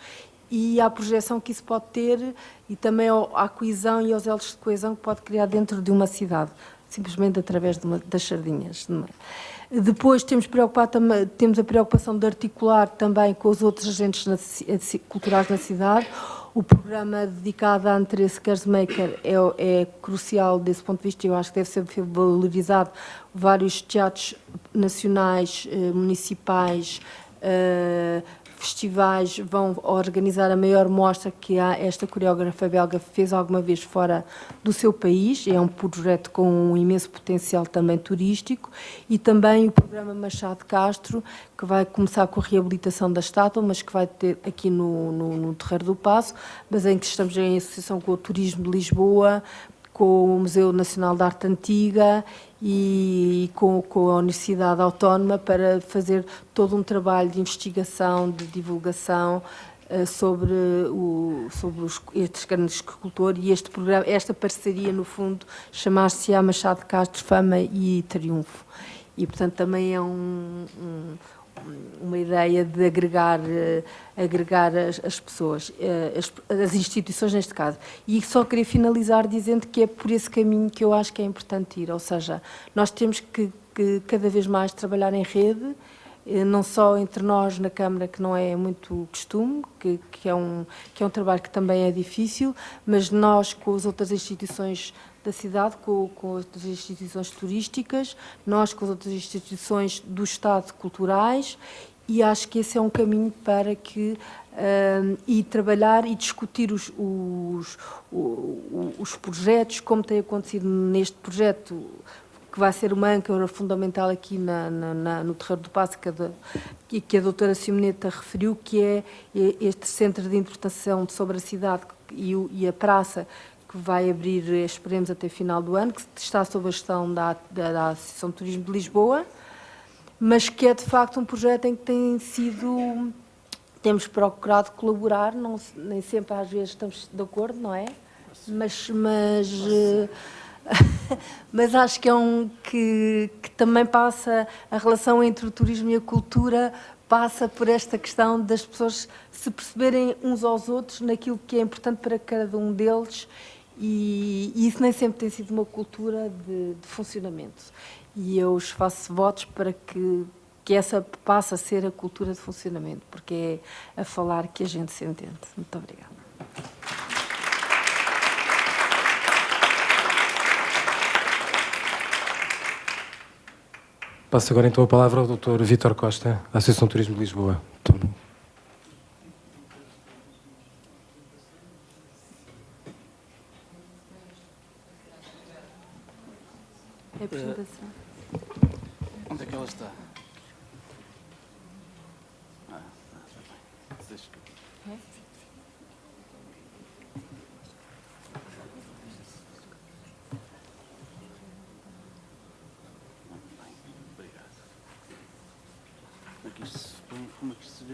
Speaker 4: e à projeção que isso pode ter e também à coesão e aos elos de coesão que pode criar dentro de uma cidade, simplesmente através das sardinhas. Depois temos a preocupação de articular também com os outros agentes culturais na cidade. O programa dedicado à Andrés Gersmaker é crucial desse ponto de vista. Eu acho que deve ser valorizado. Vários teatros nacionais, municipais, festivais vão organizar a maior mostra que esta coreógrafa belga fez alguma vez fora do seu país. É um projeto com um imenso potencial também turístico. E também o programa Machado Castro, que vai começar com a reabilitação da estátua, mas que vai ter aqui no Terreiro do Paço, mas em que estamos em associação com o Turismo de Lisboa, com o Museu Nacional de Arte Antiga e com a Universidade Autónoma para fazer todo um trabalho de investigação, de divulgação sobre estes grandes escultores, e este programa, esta parceria, no fundo, chamar-se-á Machado Castro, Fama e Triunfo. E, portanto, também é uma ideia de agregar as pessoas, as instituições neste caso. E só queria finalizar dizendo que é por esse caminho que eu acho que é importante ir, ou seja, nós temos que cada vez mais trabalhar em rede, não só entre nós na Câmara, que não é muito costume, que é um trabalho que também é difícil, mas nós com as outras instituições da cidade, com outras instituições turísticas, nós com as outras instituições do Estado culturais, e acho que esse é um caminho para que e trabalhar e discutir os projetos, como tem acontecido neste projeto, que vai ser uma âncora fundamental aqui no Terreiro do Paço, que a doutora Simoneta referiu, que é este centro de interpretação sobre a cidade e a praça, que vai abrir, esperemos, até final do ano, que está sob a gestão da Associação de Turismo de Lisboa, mas que é, de facto, um projeto em que temos procurado colaborar, nem sempre, às vezes, estamos de acordo, não é? Mas acho que que também passa, a relação entre o turismo e a cultura passa por esta questão das pessoas se perceberem uns aos outros naquilo que é importante para cada um deles, e isso nem sempre tem sido uma cultura de funcionamento. E eu faço votos para que essa passe a ser a cultura de funcionamento, porque é a falar que a gente se entende. Muito obrigada.
Speaker 2: Passo agora então a palavra ao Dr. Vítor Costa, da Associação de Turismo de Lisboa.
Speaker 4: É a apresentação.
Speaker 5: Onde é que ela está? Está bem. Deixa. Muito bem, obrigado. Como é que isto se põe? Como é que isto se vê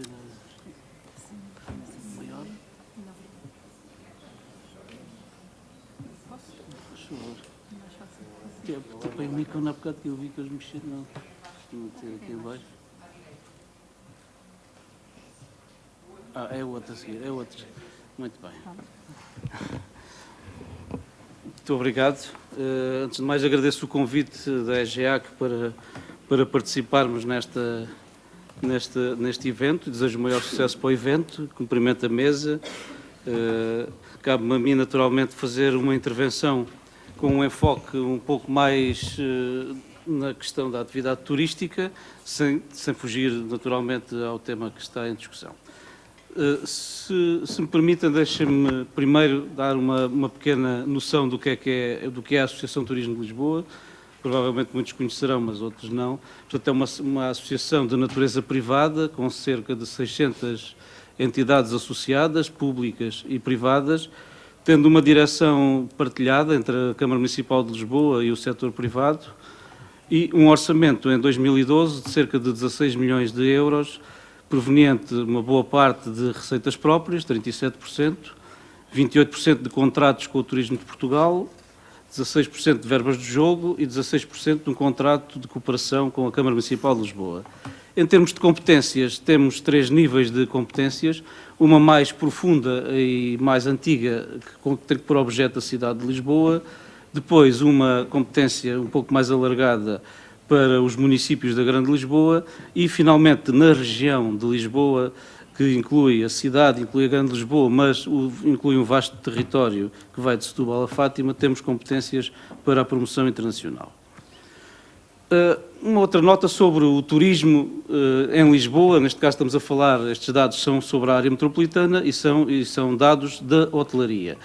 Speaker 5: maior? Por favor. Tem um ícone há bocado que eu vi que eles mexiam, não. Vou meter aqui em baixo. Ah, é outra a seguir, é outra. Muito bem. Muito obrigado. Antes de mais, agradeço o convite da EGEAC para participarmos neste evento. Desejo o maior sucesso para o evento. Cumprimento a mesa. Cabe-me a mim, naturalmente, fazer uma intervenção com um enfoque um pouco mais na questão da atividade turística, sem fugir, naturalmente, ao tema que está em discussão. Se me permitem, deixem-me primeiro dar uma pequena noção do que é a Associação Turismo de Lisboa. Provavelmente muitos conhecerão, mas outros não. Portanto, é uma associação de natureza privada, com cerca de 600 entidades associadas, públicas e privadas, tendo uma direção partilhada entre a Câmara Municipal de Lisboa e o setor privado, e um orçamento em 2012 de cerca de 16 milhões de euros, proveniente uma boa parte de receitas próprias, 37%, 28% de contratos com o Turismo de Portugal, 16% de verbas de jogo e 16% de um contrato de cooperação com a Câmara Municipal de Lisboa. Em termos de competências, temos 3 níveis de competências, uma mais profunda e mais antiga, que tem por objeto a cidade de Lisboa, depois uma competência um pouco mais alargada para os municípios da Grande Lisboa e, finalmente, na região de Lisboa, que inclui a cidade, inclui a Grande Lisboa, mas inclui um vasto território que vai de Setúbal a Fátima, temos competências para a promoção internacional. Uma outra nota sobre o turismo em Lisboa, neste caso estamos a falar, estes dados são sobre a área metropolitana e são dados da hotelaria.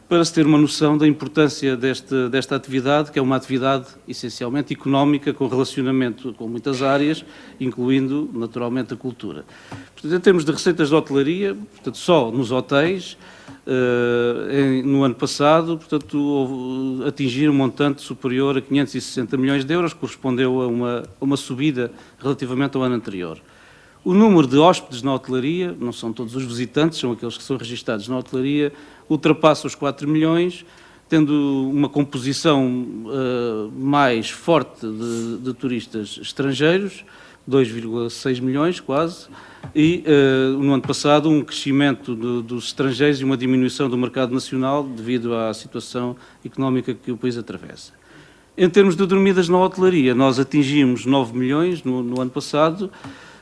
Speaker 5: Para se ter uma noção da importância desta atividade, que é uma atividade essencialmente económica, com relacionamento com muitas áreas, incluindo naturalmente a cultura. Portanto, em termos de receitas de hotelaria, portanto, só nos hotéis, no ano passado, portanto, atingir um montante superior a 560 milhões de euros, correspondeu a uma subida relativamente ao ano anterior. O número de hóspedes na hotelaria, não são todos os visitantes, são aqueles que são registados na hotelaria, ultrapassa os 4 milhões, tendo uma composição mais forte de turistas estrangeiros, 2,6 milhões quase, e no ano passado um crescimento dos estrangeiros e uma diminuição do mercado nacional devido à situação económica que o país atravessa. Em termos de dormidas na hotelaria, nós atingimos 9 milhões no ano passado,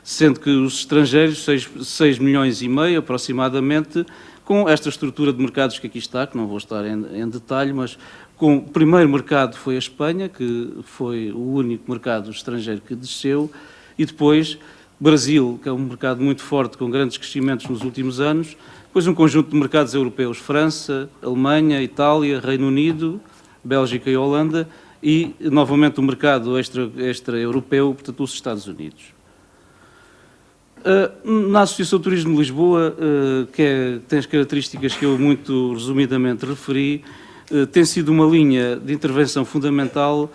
Speaker 5: sendo que os estrangeiros 6 milhões e meio aproximadamente, com esta estrutura de mercados que aqui está, que não vou estar em detalhe, mas o primeiro mercado foi a Espanha, que foi o único mercado estrangeiro que desceu, e depois Brasil, que é um mercado muito forte, com grandes crescimentos nos últimos anos, depois um conjunto de mercados europeus, França, Alemanha, Itália, Reino Unido, Bélgica e Holanda, e novamente o mercado extra-europeu, portanto os Estados Unidos. Na Associação Turismo de Lisboa, que tem as características que eu muito resumidamente referi, tem sido uma linha de intervenção fundamental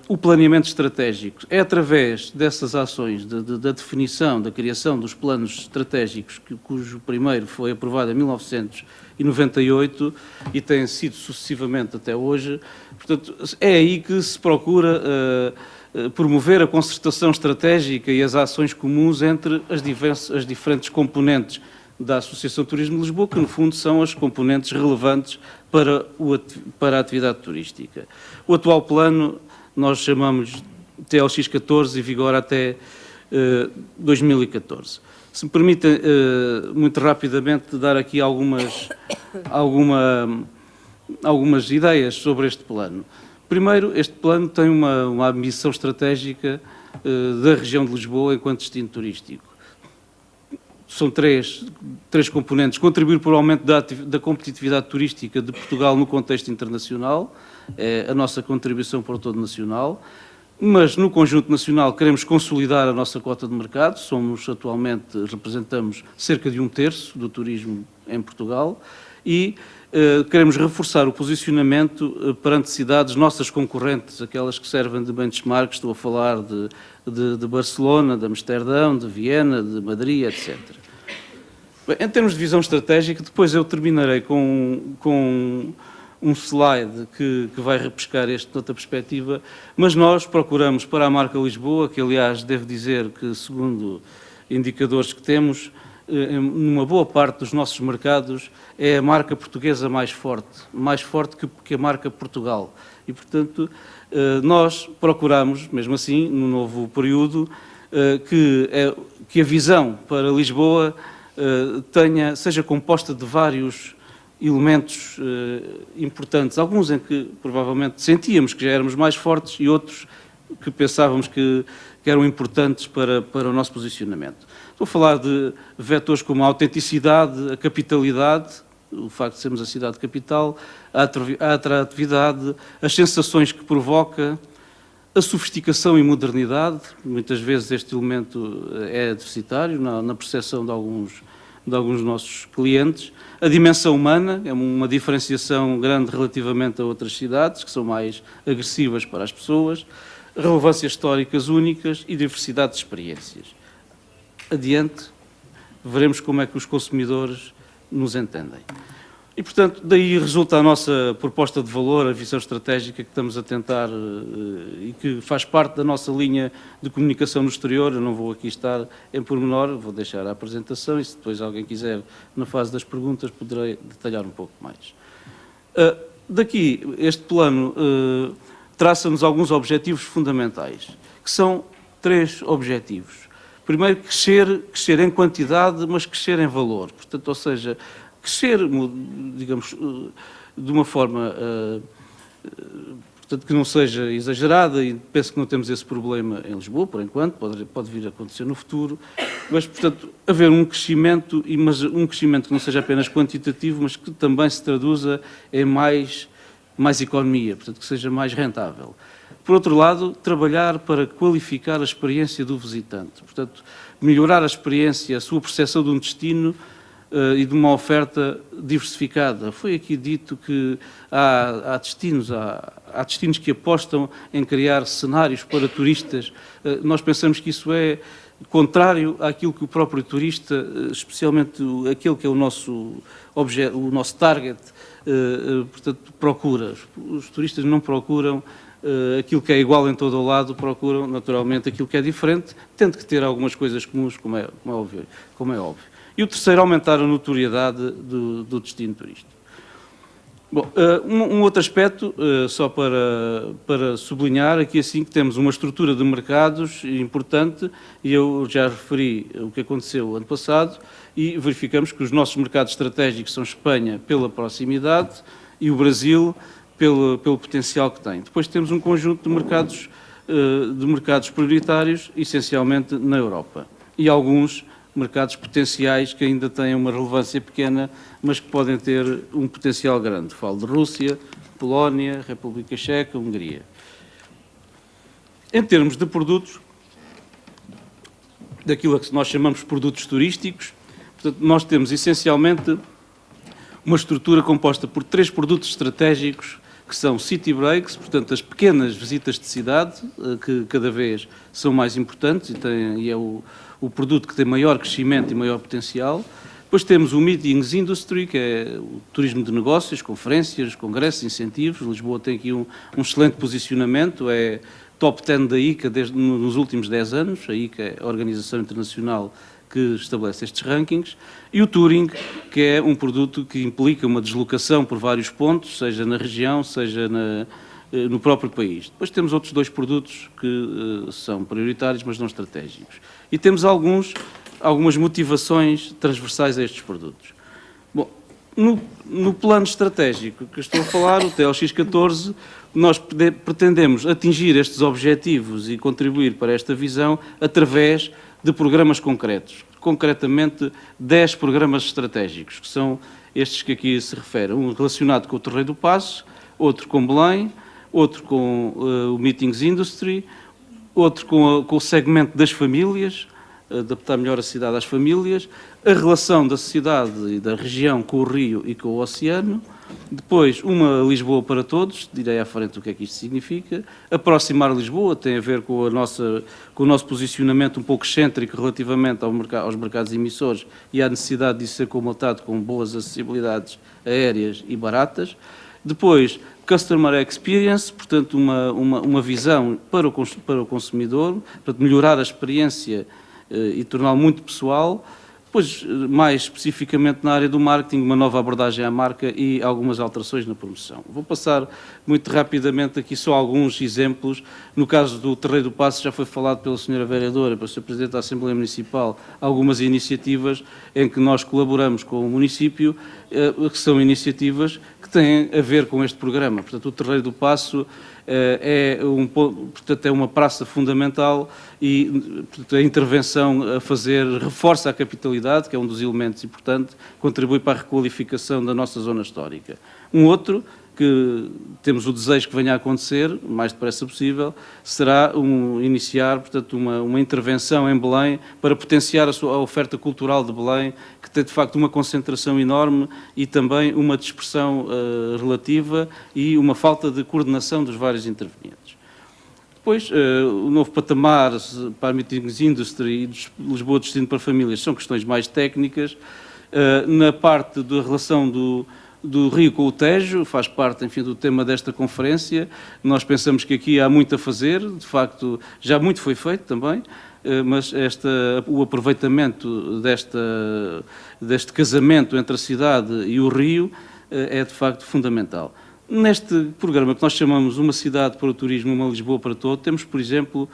Speaker 5: o planeamento estratégico. É através dessas ações, da definição, da criação dos planos estratégicos, cujo primeiro foi aprovado em 1998 e tem sido sucessivamente até hoje, portanto, é aí que se procura promover a concertação estratégica e as ações comuns entre as diferentes componentes da Associação Turismo de Lisboa, que no fundo são as componentes relevantes para a atividade turística. O atual plano nós chamamos TLX 14 e vigora até 2014. Se me permitem, muito rapidamente, dar aqui algumas ideias sobre este plano. Primeiro, este plano tem uma ambição estratégica da região de Lisboa enquanto destino turístico. São três componentes. Contribuir para o aumento da competitividade turística de Portugal no contexto internacional, é a nossa contribuição para o todo nacional. Mas no conjunto nacional queremos consolidar a nossa cota de mercado, representamos cerca de 1/3 do turismo em Portugal e queremos reforçar o posicionamento perante cidades nossas concorrentes, aquelas que servem de benchmark, estou a falar de Barcelona, de Amsterdão, de Viena, de Madrid, etc. Bem, em termos de visão estratégica, depois eu terminarei com um slide que vai repescar este noutra perspectiva, mas nós procuramos para a marca Lisboa, que aliás devo dizer que, segundo indicadores que temos, numa boa parte dos nossos mercados, é a marca portuguesa mais forte que a marca Portugal. E, portanto, nós procuramos, mesmo assim, no novo período, que a visão para Lisboa seja composta de vários elementos importantes, alguns em que provavelmente sentíamos que já éramos mais fortes e outros que pensávamos que eram importantes para o nosso posicionamento. Estou a falar de vetores como a autenticidade, a capitalidade, o facto de sermos a cidade capital, a atratividade, as sensações que provoca, a sofisticação e modernidade. Muitas vezes este elemento é deficitário na percepção de alguns dos nossos clientes. A dimensão humana é uma diferenciação grande relativamente a outras cidades, que são mais agressivas para as pessoas. Relevâncias históricas únicas e diversidade de experiências. Adiante, veremos como é que os consumidores nos entendem. E, portanto, daí resulta a nossa proposta de valor, a visão estratégica que estamos a tentar e que faz parte da nossa linha de comunicação no exterior. Eu não vou aqui estar em pormenor, vou deixar a apresentação e se depois alguém quiser, na fase das perguntas, poderei detalhar um pouco mais. Daqui, este plano traça-nos alguns objetivos fundamentais, que são 3 objetivos. Primeiro, crescer em quantidade, mas crescer em valor. Portanto, ou seja, crescer, digamos, de uma forma portanto, que não seja exagerada, e penso que não temos esse problema em Lisboa, por enquanto, pode vir a acontecer no futuro, mas, portanto, haver um crescimento, mas um crescimento que não seja apenas quantitativo, mas que também se traduza em mais economia, portanto, que seja mais rentável. Por outro lado, trabalhar para qualificar a experiência do visitante, portanto, melhorar a experiência, a sua percepção de um destino e de uma oferta diversificada. Foi aqui dito que há destinos que apostam em criar cenários para turistas. Nós pensamos que isso é contrário àquilo que o próprio turista, especialmente aquele que é o nosso target, portanto, procura. Os turistas não procuram aquilo que é igual em todo o lado, procuram naturalmente aquilo que é diferente, tendo que ter algumas coisas comuns, como é óbvio. E o terceiro, aumentar a notoriedade do destino turístico. Bom, um outro aspecto, só para sublinhar, aqui assim que temos uma estrutura de mercados importante, e eu já referi o que aconteceu ano passado, e verificamos que os nossos mercados estratégicos são Espanha pela proximidade e o Brasil pelo potencial que tem. Depois temos um conjunto de mercados prioritários, essencialmente na Europa, e alguns mercados potenciais que ainda têm uma relevância pequena, mas que podem ter um potencial grande. Falo de Rússia, Polónia, República Checa, Hungria. Em termos de produtos, daquilo a que nós chamamos de produtos turísticos, portanto, nós temos essencialmente uma estrutura composta por 3 produtos estratégicos, que são city breaks, portanto, as pequenas visitas de cidade, que cada vez são mais importantes e é o produto que tem maior crescimento e maior potencial. Depois temos o Meetings Industry, que é o turismo de negócios, conferências, congressos, incentivos. Lisboa tem aqui um excelente posicionamento, é top 10 da ICA nos últimos 10 anos, a ICA é a organização internacional que estabelece estes rankings, e o touring, que é um produto que implica uma deslocação por vários pontos, seja na região, seja no próprio país. Depois temos outros 2 produtos que são prioritários, mas não estratégicos. E temos algumas motivações transversais a estes produtos. Bom, no plano estratégico que estou a falar, o TLX14, nós pretendemos atingir estes objetivos e contribuir para esta visão através de programas concretos, concretamente 10 programas estratégicos, que são estes que aqui se referem, um relacionado com o Torreio do Paço, outro com Belém, outro com o Meetings Industry, outro com o segmento das famílias, adaptar melhor a cidade às famílias, a relação da cidade e da região com o rio e com o oceano, depois uma Lisboa para todos, direi à frente o que é que isto significa, aproximar Lisboa, tem a ver com o nosso posicionamento um pouco excêntrico relativamente aos mercados emissores e à necessidade de ser comatado com boas acessibilidades aéreas e baratas. Depois, Customer Experience, portanto, uma visão para o consumidor, para melhorar a experiência e torná-lo muito pessoal. Depois, mais especificamente na área do marketing, uma nova abordagem à marca e algumas alterações na promoção. Vou passar muito rapidamente aqui só alguns exemplos. No caso do Terreiro do Paço, já foi falado pela Sra. Vereadora, pelo Sr. Presidente da Assembleia Municipal, algumas iniciativas em que nós colaboramos com o município, que são iniciativas que têm a ver com este programa. Portanto, o Terreiro do Paço portanto, é uma praça fundamental e, portanto, a intervenção a fazer reforça a capitalidade, que é um dos elementos importantes, contribui para a requalificação da nossa zona histórica. Um outro, que temos o desejo que venha a acontecer, o mais depressa possível, será iniciar, portanto, uma intervenção em Belém para potenciar a oferta cultural de Belém, que tem, de facto, uma concentração enorme e também uma dispersão relativa e uma falta de coordenação dos vários intervenientes. Depois, o novo patamar para a Meeting Industry e Lisboa Destino para Famílias são questões mais técnicas. Na parte da relação do Rio com o Tejo, faz parte, enfim, do tema desta conferência. Nós pensamos que aqui há muito a fazer, de facto, já muito foi feito também, mas o aproveitamento deste casamento entre a cidade e o Rio é, de facto, fundamental. Neste programa que nós chamamos Uma Cidade para o Turismo, uma Lisboa para Todo, temos, por exemplo,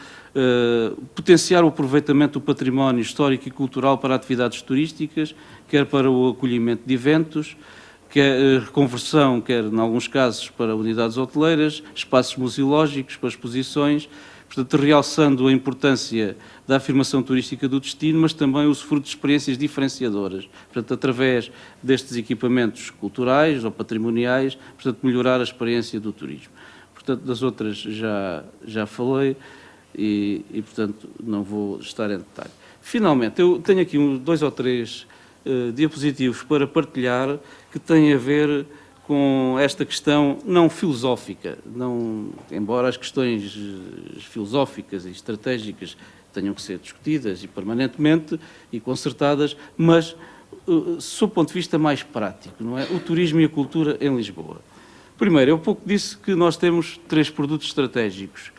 Speaker 5: potenciar o aproveitamento do património histórico e cultural para atividades turísticas, quer para o acolhimento de eventos, quer reconversão, quer, em alguns casos, para unidades hoteleiras, espaços museológicos, para exposições, portanto, realçando a importância da afirmação turística do destino, mas também o usufruto de experiências diferenciadoras, portanto, através destes equipamentos culturais ou patrimoniais, portanto, melhorar a experiência do turismo. Portanto, das outras já falei e, portanto, não vou estar em detalhe. Finalmente, eu tenho aqui 2 ou 3 diapositivos para partilhar que têm a ver com esta questão não filosófica, embora as questões filosóficas e estratégicas tenham que ser discutidas e permanentemente e concertadas, mas sob o ponto de vista mais prático, não é? O turismo e a cultura em Lisboa. Primeiro, eu há pouco disse que nós temos 3 produtos estratégicos.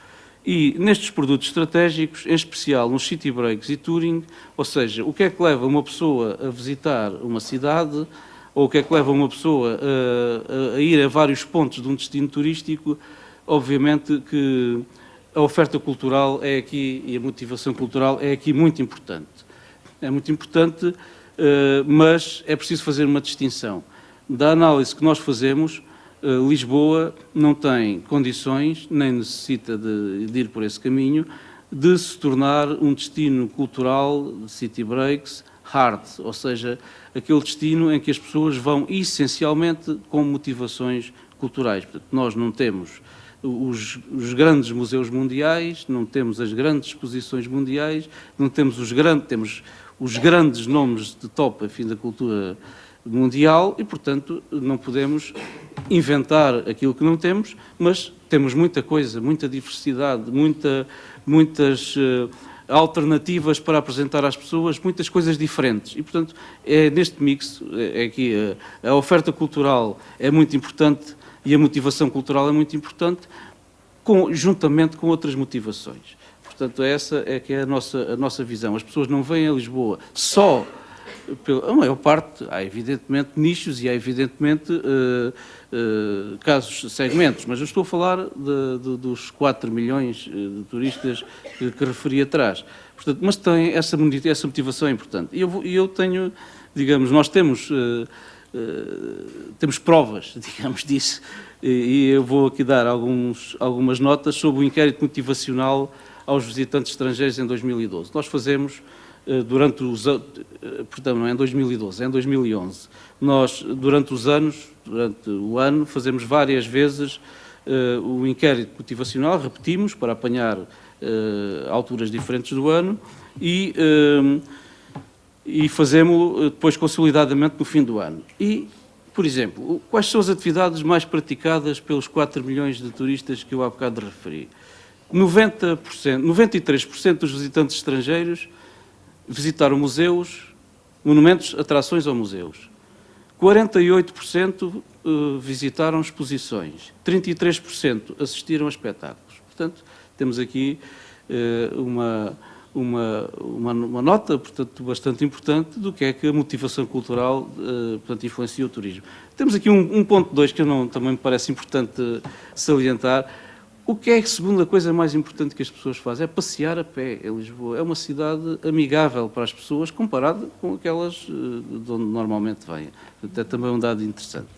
Speaker 5: E nestes produtos estratégicos, em especial nos city breaks e touring, ou seja, o que é que leva uma pessoa a visitar uma cidade, ou o que é que leva uma pessoa a ir a vários pontos de um destino turístico, obviamente que a oferta cultural é aqui, e a motivação cultural é aqui muito importante. É muito importante, mas é preciso fazer uma distinção. Da análise que nós fazemos, Lisboa não tem condições, nem necessita de ir por esse caminho, de se tornar um destino cultural de city breaks hard, ou seja, aquele destino em que as pessoas vão essencialmente com motivações culturais. Portanto, nós não temos os grandes museus mundiais, não temos as grandes exposições mundiais, não temos temos os grandes nomes de top, enfim, da cultura mundial e, portanto, não podemos inventar aquilo que não temos, mas temos muita coisa, muita diversidade, muitas alternativas para apresentar às pessoas, muitas coisas diferentes. E, portanto, é neste mix, aqui a oferta cultural é muito importante e a motivação cultural é muito importante, juntamente com outras motivações. Portanto, essa é que é a nossa visão. As pessoas não vêm a Lisboa só... A maior parte, há evidentemente nichos e há evidentemente casos, segmentos, mas eu estou a falar dos 4 milhões de turistas que referi atrás. Portanto, mas tem essa motivação é importante. E eu tenho, digamos, nós temos provas, digamos, disso, e eu vou aqui dar algumas notas sobre o inquérito motivacional aos visitantes estrangeiros em 2012. Nós fazemos... Portanto, não é em 2012, é em 2011. Nós, durante o ano, fazemos várias vezes o inquérito motivacional, repetimos, para apanhar alturas diferentes do ano e fazemos-lo depois consolidadamente no fim do ano. E, por exemplo, quais são as atividades mais praticadas pelos 4 milhões de turistas que eu há bocado referi? 93% dos visitantes estrangeiros visitaram museus, monumentos, atrações ou museus. 48% visitaram exposições. 33% assistiram a espetáculos. Portanto, temos aqui uma nota, portanto, bastante importante do que é que a motivação cultural, portanto, influencia o turismo. Temos aqui um ponto 2 que também me parece importante salientar. O que é a segunda coisa mais importante que as pessoas fazem? É passear a pé em Lisboa. É uma cidade amigável para as pessoas, comparada com aquelas de onde normalmente vêm. Portanto, é também um dado interessante.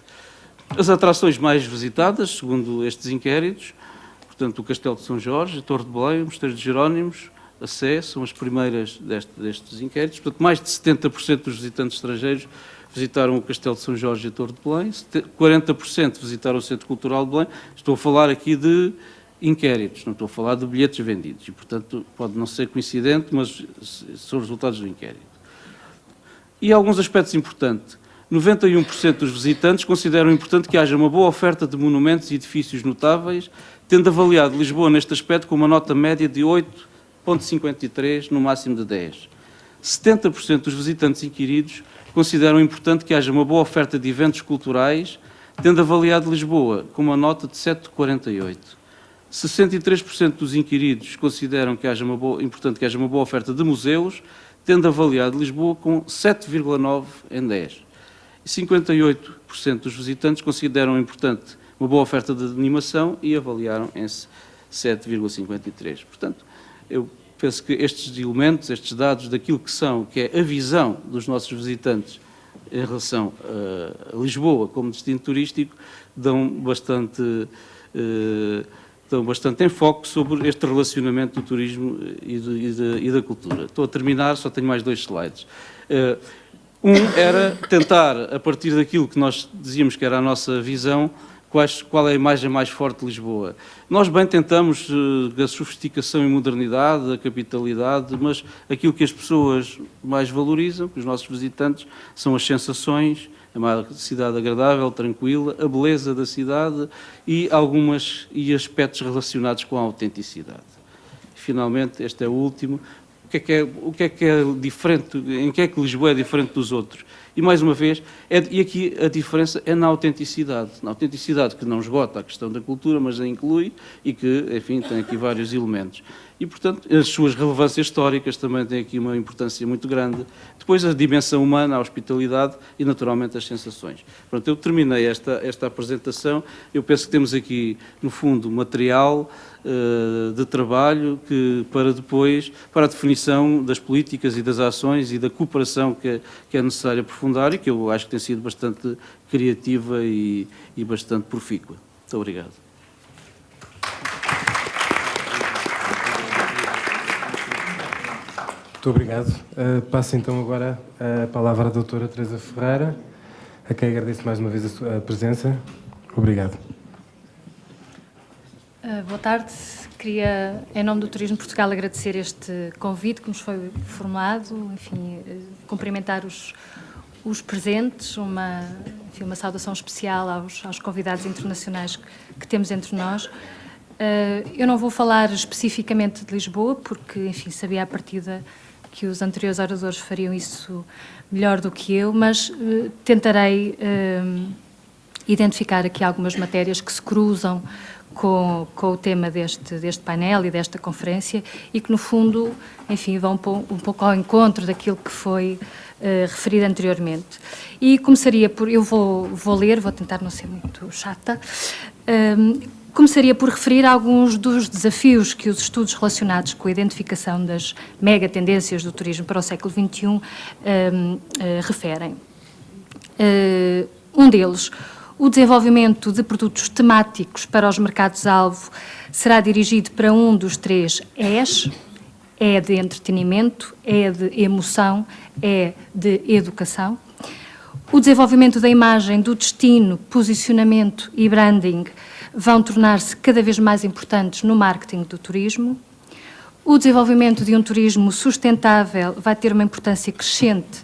Speaker 5: As atrações mais visitadas, segundo estes inquéritos, portanto, o Castelo de São Jorge, a Torre de Belém, o Mosteiro de Jerónimos, a Sé, são as primeiras destes inquéritos. Portanto, mais de 70% dos visitantes estrangeiros visitaram o Castelo de São Jorge e a Torre de Belém, 40% visitaram o Centro Cultural de Belém. Estou a falar aqui de inquéritos, não estou a falar de bilhetes vendidos, e, portanto, pode não ser coincidente, mas são resultados do inquérito. E alguns aspectos importantes. 91% dos visitantes consideram importante que haja uma boa oferta de monumentos e edifícios notáveis, tendo avaliado Lisboa neste aspecto com uma nota média de 8,53, no máximo de 10. 70% dos visitantes inquiridos consideram importante que haja uma boa oferta de eventos culturais, tendo avaliado Lisboa com uma nota de 7,48. 63% dos inquiridos consideram que importante que haja uma boa oferta de museus, tendo avaliado Lisboa com 7,9 em 10. E 58% dos visitantes consideram importante uma boa oferta de animação e avaliaram em 7,53. Portanto, eu penso que estes elementos, estes dados daquilo que é a visão dos nossos visitantes em relação a Lisboa como destino turístico, dão bastante enfoque sobre este relacionamento do turismo e da cultura. Estou a terminar, só tenho mais 2 slides. Era tentar, a partir daquilo que nós dizíamos que era a nossa visão, qual é a imagem mais forte de Lisboa. Nós bem tentamos a sofisticação e modernidade, a capitalidade, mas aquilo que as pessoas mais valorizam, que os nossos visitantes, são as sensações, uma cidade agradável, tranquila, a beleza da cidade e aspectos relacionados com a autenticidade. Finalmente, este é o último. O que é diferente, em que é que Lisboa é diferente dos outros? E, mais uma vez, e aqui a diferença é na autenticidade que não esgota a questão da cultura, mas a inclui e que, enfim, tem aqui vários elementos. E, portanto, as suas relevâncias históricas também têm aqui uma importância muito grande. Depois, a dimensão humana, a hospitalidade e, naturalmente, as sensações. Pronto, eu terminei esta apresentação. Eu penso que temos aqui, no fundo, material de trabalho para a definição das políticas e das ações e da cooperação que é necessário aprofundar e que eu acho que tem sido bastante criativa e bastante profícua. Muito obrigado.
Speaker 2: Muito obrigado. Passo então agora a palavra à doutora Teresa Ferreira, a quem agradeço mais uma vez a sua presença. Obrigado.
Speaker 6: Boa tarde. Queria, em nome do Turismo Portugal, agradecer este convite que nos foi formado, enfim, cumprimentar os presentes, uma saudação especial aos convidados internacionais que temos entre nós. Eu não vou falar especificamente de Lisboa, porque, enfim, sabia à partida que os anteriores oradores fariam isso melhor do que eu, mas tentarei identificar aqui algumas matérias que se cruzam com o tema deste painel e desta conferência e que, no fundo, enfim, vão um pouco ao encontro daquilo que foi referido anteriormente. E começaria por... Eu vou ler, vou tentar não ser muito chata. Começaria por referir alguns dos desafios que os estudos relacionados com a identificação das mega-tendências do turismo para o século XXI referem. Um deles, o desenvolvimento de produtos temáticos para os mercados-alvo será dirigido para um dos 3 E's: E de entretenimento, E de emoção, E de educação. O desenvolvimento da imagem do destino, posicionamento e branding vão tornar-se cada vez mais importantes no marketing do turismo. O desenvolvimento de um turismo sustentável vai ter uma importância crescente,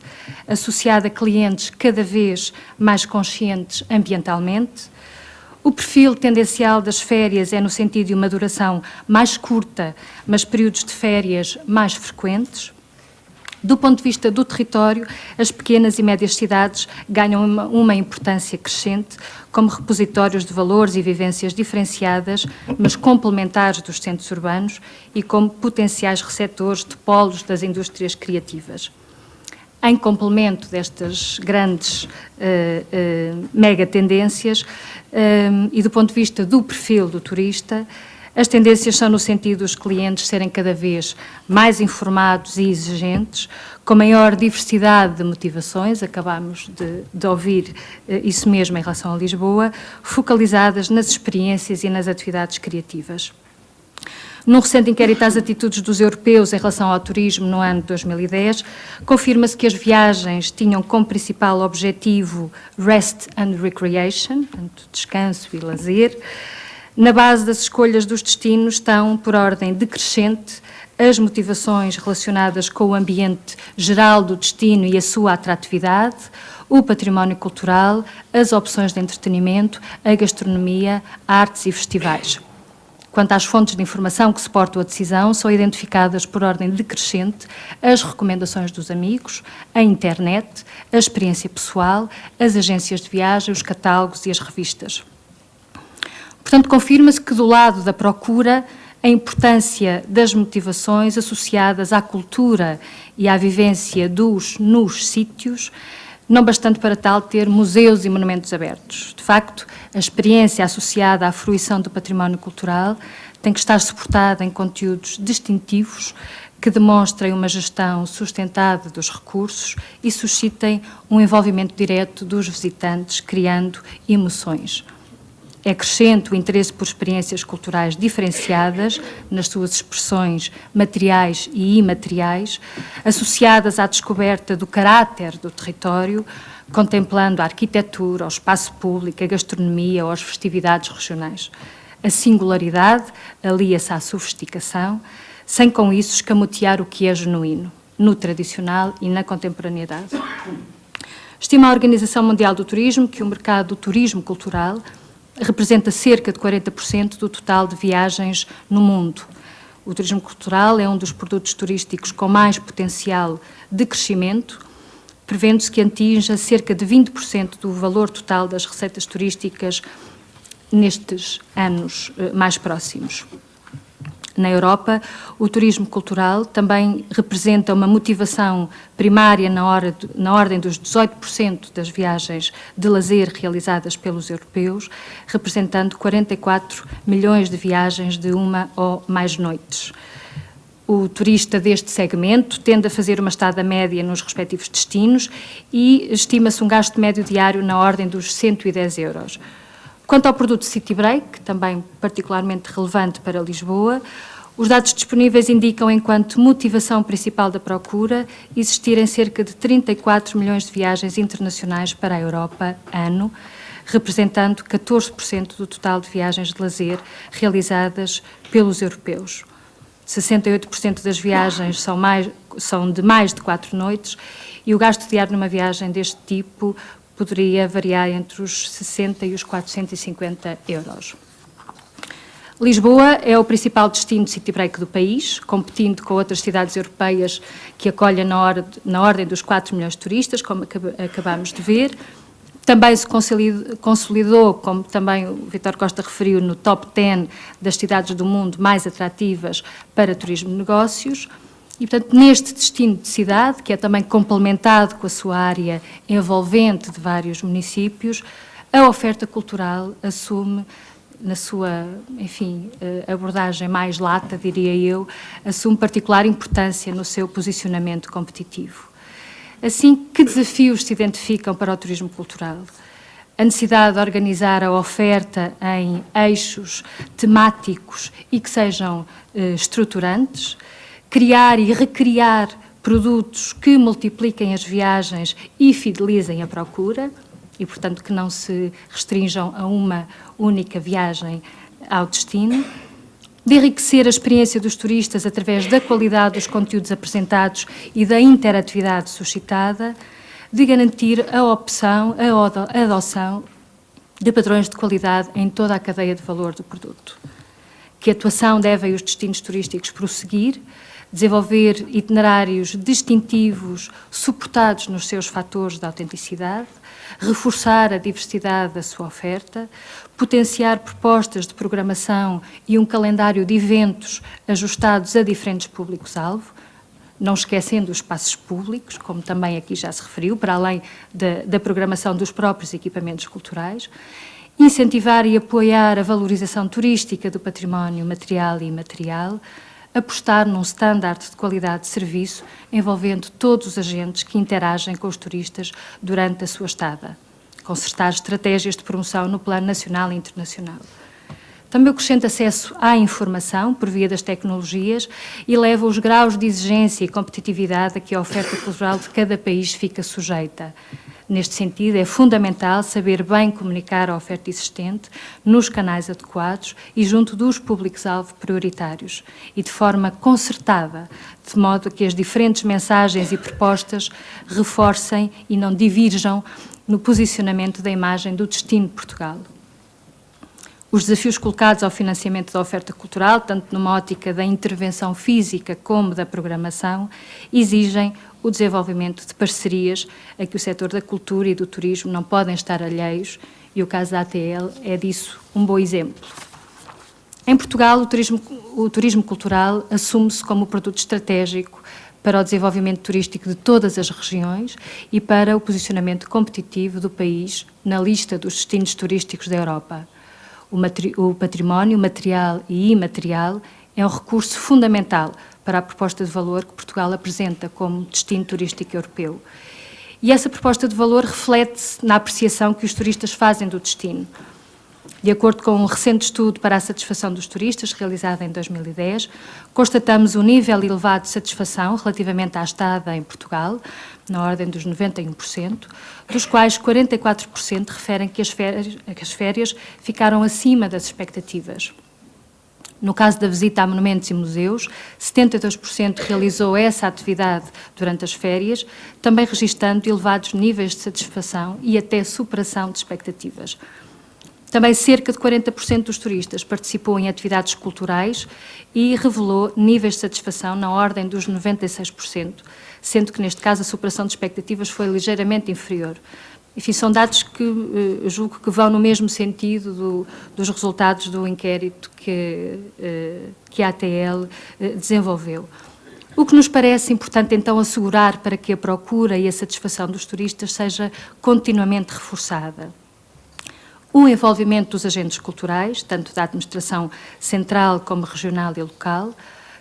Speaker 6: associada a clientes cada vez mais conscientes ambientalmente. O perfil tendencial das férias é no sentido de uma duração mais curta, mas períodos de férias mais frequentes. Do ponto de vista do território, as pequenas e médias cidades ganham uma importância crescente como repositórios de valores e vivências diferenciadas, mas complementares dos centros urbanos e como potenciais receptores de polos das indústrias criativas. Em complemento destas grandes mega tendências e do ponto de vista do perfil do turista, as tendências são no sentido dos clientes serem cada vez mais informados e exigentes, com maior diversidade de motivações, acabamos de ouvir isso mesmo em relação a Lisboa, focalizadas nas experiências e nas atividades criativas. Num recente inquérito às atitudes dos europeus em relação ao turismo no ano de 2010, confirma-se que as viagens tinham como principal objetivo rest and recreation, portanto, descanso e lazer. Na base das escolhas dos destinos estão, por ordem decrescente, as motivações relacionadas com o ambiente geral do destino e a sua atratividade, o património cultural, as opções de entretenimento, a gastronomia, artes e festivais. Quanto às fontes de informação que suportam a decisão, são identificadas por ordem decrescente as recomendações dos amigos, a internet, a experiência pessoal, as agências de viagem, os catálogos e as revistas. Portanto, confirma-se que do lado da procura, a importância das motivações associadas à cultura e à vivência nos sítios, não bastante para tal ter museus e monumentos abertos. De facto, a experiência associada à fruição do património cultural tem que estar suportada em conteúdos distintivos que demonstrem uma gestão sustentada dos recursos e suscitem um envolvimento direto dos visitantes, criando emoções. É crescente o interesse por experiências culturais diferenciadas, nas suas expressões materiais e imateriais, associadas à descoberta do caráter do território, contemplando a arquitetura, o espaço público, a gastronomia ou as festividades regionais. A singularidade alia-se à sofisticação, sem com isso escamotear o que é genuíno, no tradicional e na contemporaneidade. Estima a Organização Mundial do Turismo que o mercado do turismo cultural representa cerca de 40% do total de viagens no mundo. O turismo cultural é um dos produtos turísticos com mais potencial de crescimento, prevendo-se que atinja cerca de 20% do valor total das receitas turísticas nestes anos mais próximos. Na Europa, o turismo cultural também representa uma motivação primária na ordem dos 18% das viagens de lazer realizadas pelos europeus, representando 44 milhões de viagens de uma ou mais noites. O turista deste segmento tende a fazer uma estada média nos respectivos destinos e estima-se um gasto médio diário na ordem dos 110 euros. Quanto ao produto City Break, também particularmente relevante para Lisboa, os dados disponíveis indicam, enquanto motivação principal da procura, existirem cerca de 34 milhões de viagens internacionais para a Europa ano, representando 14% do total de viagens de lazer realizadas pelos europeus. 68% das viagens são de mais de 4 noites e o gasto diário numa viagem deste tipo poderia variar entre os 60 e os 450 euros. Lisboa é o principal destino de city break do país, competindo com outras cidades europeias que acolhem na ordem dos 4 milhões de turistas, como acabamos de ver. Também se consolidou, como também o Vítor Costa referiu, no top 10 das cidades do mundo mais atrativas para turismo de negócios. E, portanto, neste destino de cidade, que é também complementado com a sua área envolvente de vários municípios, a oferta cultural assume, na sua, enfim, abordagem mais lata, diria eu, assume particular importância no seu posicionamento competitivo. Assim, que desafios se identificam para o turismo cultural? A necessidade de organizar a oferta em eixos temáticos e que sejam estruturantes, criar e recriar produtos que multipliquem as viagens e fidelizem a procura, e, portanto, que não se restringam a uma única viagem ao destino, de enriquecer a experiência dos turistas através da qualidade dos conteúdos apresentados e da interatividade suscitada, de garantir a opção, a adoção de padrões de qualidade em toda a cadeia de valor do produto. Que atuação devem os destinos turísticos prosseguir, desenvolver itinerários distintivos suportados nos seus fatores de autenticidade, reforçar a diversidade da sua oferta, potenciar propostas de programação e um calendário de eventos ajustados a diferentes públicos-alvo, não esquecendo os espaços públicos, como também aqui já se referiu, para além da programação dos próprios equipamentos culturais, incentivar e apoiar a valorização turística do património material e imaterial, apostar num standard de qualidade de serviço envolvendo todos os agentes que interagem com os turistas durante a sua estada, concertar estratégias de promoção no plano nacional e internacional. Também o crescente acesso à informação por via das tecnologias eleva os graus de exigência e competitividade a que a oferta cultural de cada país fica sujeita. Neste sentido, é fundamental saber bem comunicar a oferta existente nos canais adequados e junto dos públicos-alvo prioritários e de forma concertada, de modo que as diferentes mensagens e propostas reforcem e não divirjam no posicionamento da imagem do destino de Portugal. Os desafios colocados ao financiamento da oferta cultural, tanto numa ótica da intervenção física como da programação, exigem o desenvolvimento de parcerias a que o setor da cultura e do turismo não podem estar alheios, e o caso da ATL é disso um bom exemplo. Em Portugal, o turismo cultural assume-se como produto estratégico para o desenvolvimento turístico de todas as regiões e para o posicionamento competitivo do país na lista dos destinos turísticos da Europa. O património material e imaterial é um recurso fundamental para a proposta de valor que Portugal apresenta como destino turístico europeu. E essa proposta de valor reflete-se na apreciação que os turistas fazem do destino. De acordo com um recente estudo para a satisfação dos turistas, realizado em 2010, constatamos um nível elevado de satisfação relativamente à estada em Portugal, na ordem dos 91%, dos quais 44% referem que as férias ficaram acima das expectativas. No caso da visita a monumentos e museus, 72% realizou essa atividade durante as férias, também registando elevados níveis de satisfação e até superação de expectativas. Também cerca de 40% dos turistas participou em atividades culturais e revelou níveis de satisfação na ordem dos 96%, sendo que neste caso a superação de expectativas foi ligeiramente inferior. Enfim, são dados que julgo que vão no mesmo sentido dos resultados do inquérito que a ATL desenvolveu. O que nos parece importante, então, assegurar para que a procura e a satisfação dos turistas seja continuamente reforçada. O envolvimento dos agentes culturais, tanto da administração central como regional e local,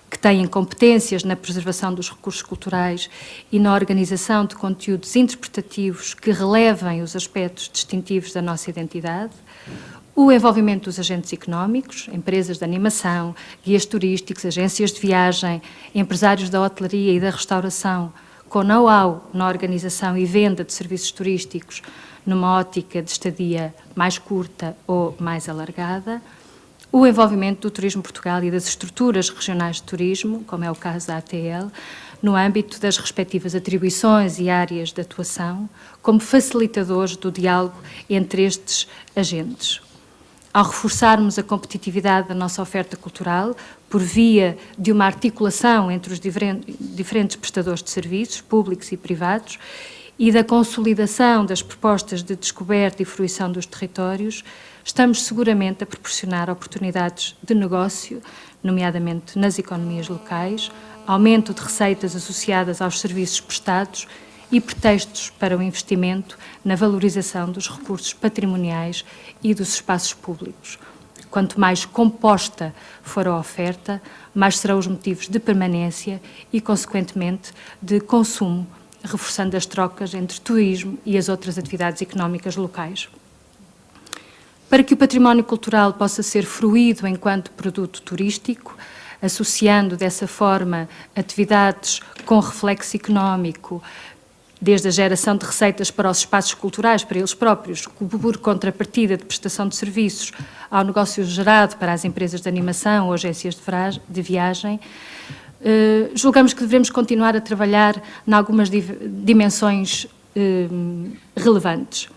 Speaker 6: que têm competências na preservação dos recursos culturais e na organização de conteúdos interpretativos que relevem os aspectos distintivos da nossa identidade, o envolvimento dos agentes económicos, empresas de animação, guias turísticos, agências de viagem, empresários da hotelaria e da restauração, com know-how na organização e venda de serviços turísticos, numa ótica de estadia mais curta ou mais alargada, o envolvimento do Turismo Portugal e das estruturas regionais de turismo, como é o caso da ATL, no âmbito das respectivas atribuições e áreas de atuação, como facilitadores do diálogo entre estes agentes. Ao reforçarmos a competitividade da nossa oferta cultural, por via de uma articulação entre os diferentes prestadores de serviços, públicos e privados, e da consolidação das propostas de descoberta e fruição dos territórios, estamos seguramente a proporcionar oportunidades de negócio, nomeadamente nas economias locais, aumento de receitas associadas aos serviços prestados e pretextos para o investimento na valorização dos recursos patrimoniais e dos espaços públicos. Quanto mais composta for a oferta, mais serão os motivos de permanência e, consequentemente, de consumo, reforçando as trocas entre turismo e as outras atividades económicas locais. Para que o património cultural possa ser fruído enquanto produto turístico, associando dessa forma atividades com reflexo económico desde a geração de receitas para os espaços culturais, para eles próprios, por contrapartida de prestação de serviços, ao negócio gerado para as empresas de animação ou agências de viagem, julgamos que devemos continuar a trabalhar em algumas dimensões relevantes.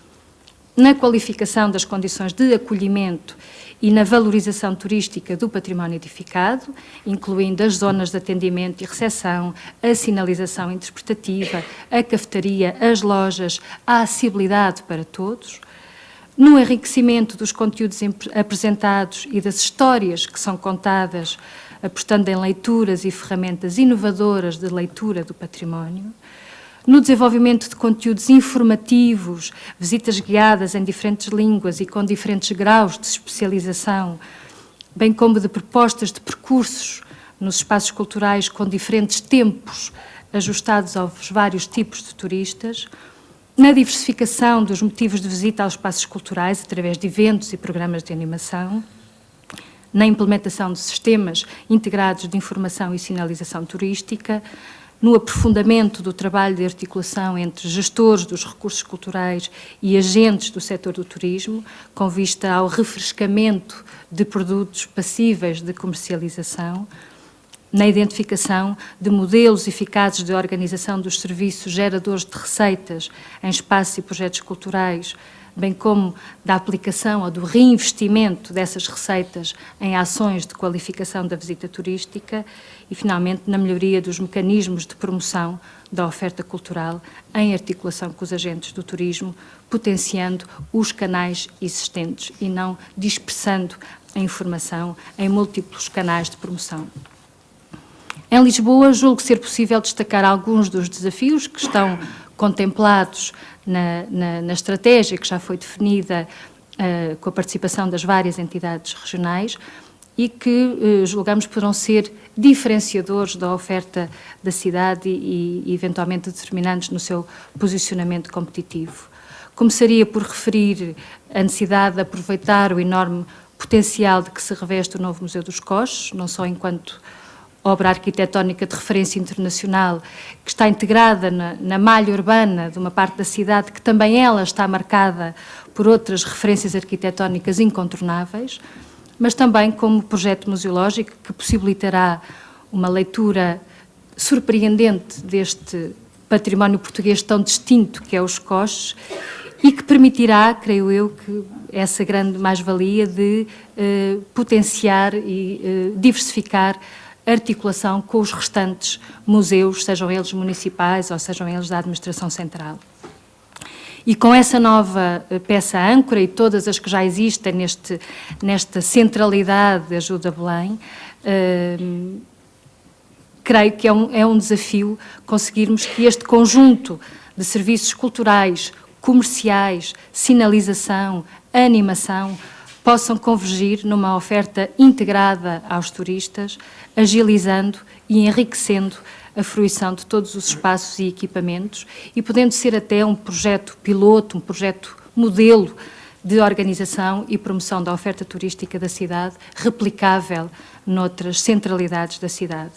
Speaker 6: Na qualificação das condições de acolhimento e na valorização turística do património edificado, incluindo as zonas de atendimento e recepção, a sinalização interpretativa, a cafetaria, as lojas, a acessibilidade para todos, no enriquecimento dos conteúdos apresentados e das histórias que são contadas, apostando em leituras e ferramentas inovadoras de leitura do património, no desenvolvimento de conteúdos informativos, visitas guiadas em diferentes línguas e com diferentes graus de especialização, bem como de propostas de percursos nos espaços culturais com diferentes tempos ajustados aos vários tipos de turistas, na diversificação dos motivos de visita aos espaços culturais através de eventos e programas de animação, na implementação de sistemas integrados de informação e sinalização turística, no aprofundamento do trabalho de articulação entre gestores dos recursos culturais e agentes do setor do turismo, com vista ao refrescamento de produtos passíveis de comercialização, na identificação de modelos eficazes de organização dos serviços geradores de receitas em espaços e projetos culturais, bem como da aplicação ou do reinvestimento dessas receitas em ações de qualificação da visita turística e, finalmente, na melhoria dos mecanismos de promoção da oferta cultural em articulação com os agentes do turismo, potenciando os canais existentes e não dispersando a informação em múltiplos canais de promoção. Em Lisboa, julgo ser possível destacar alguns dos desafios que estão contemplados na estratégia que já foi definida com a participação das várias entidades regionais e que julgamos poderão ser diferenciadores da oferta da cidade e eventualmente determinantes no seu posicionamento competitivo. Começaria por referir a necessidade de aproveitar o enorme potencial de que se reveste o novo Museu dos Coches, não só enquanto obra arquitetónica de referência internacional, que está integrada na malha urbana de uma parte da cidade que também ela está marcada por outras referências arquitetónicas incontornáveis, mas também como projeto museológico que possibilitará uma leitura surpreendente deste património português tão distinto que é os Coches e que permitirá, creio eu, que essa grande mais-valia de potenciar e diversificar a articulação com os restantes museus, sejam eles municipais ou sejam eles da administração central. E com essa nova peça âncora e todas as que já existem nesta centralidade de Ajuda Belém, creio que é um desafio conseguirmos que este conjunto de serviços culturais, comerciais, sinalização, animação, possam convergir numa oferta integrada aos turistas, agilizando e enriquecendo a fruição de todos os espaços e equipamentos e podendo ser até um projeto piloto, um projeto modelo de organização e promoção da oferta turística da cidade, replicável noutras centralidades da cidade.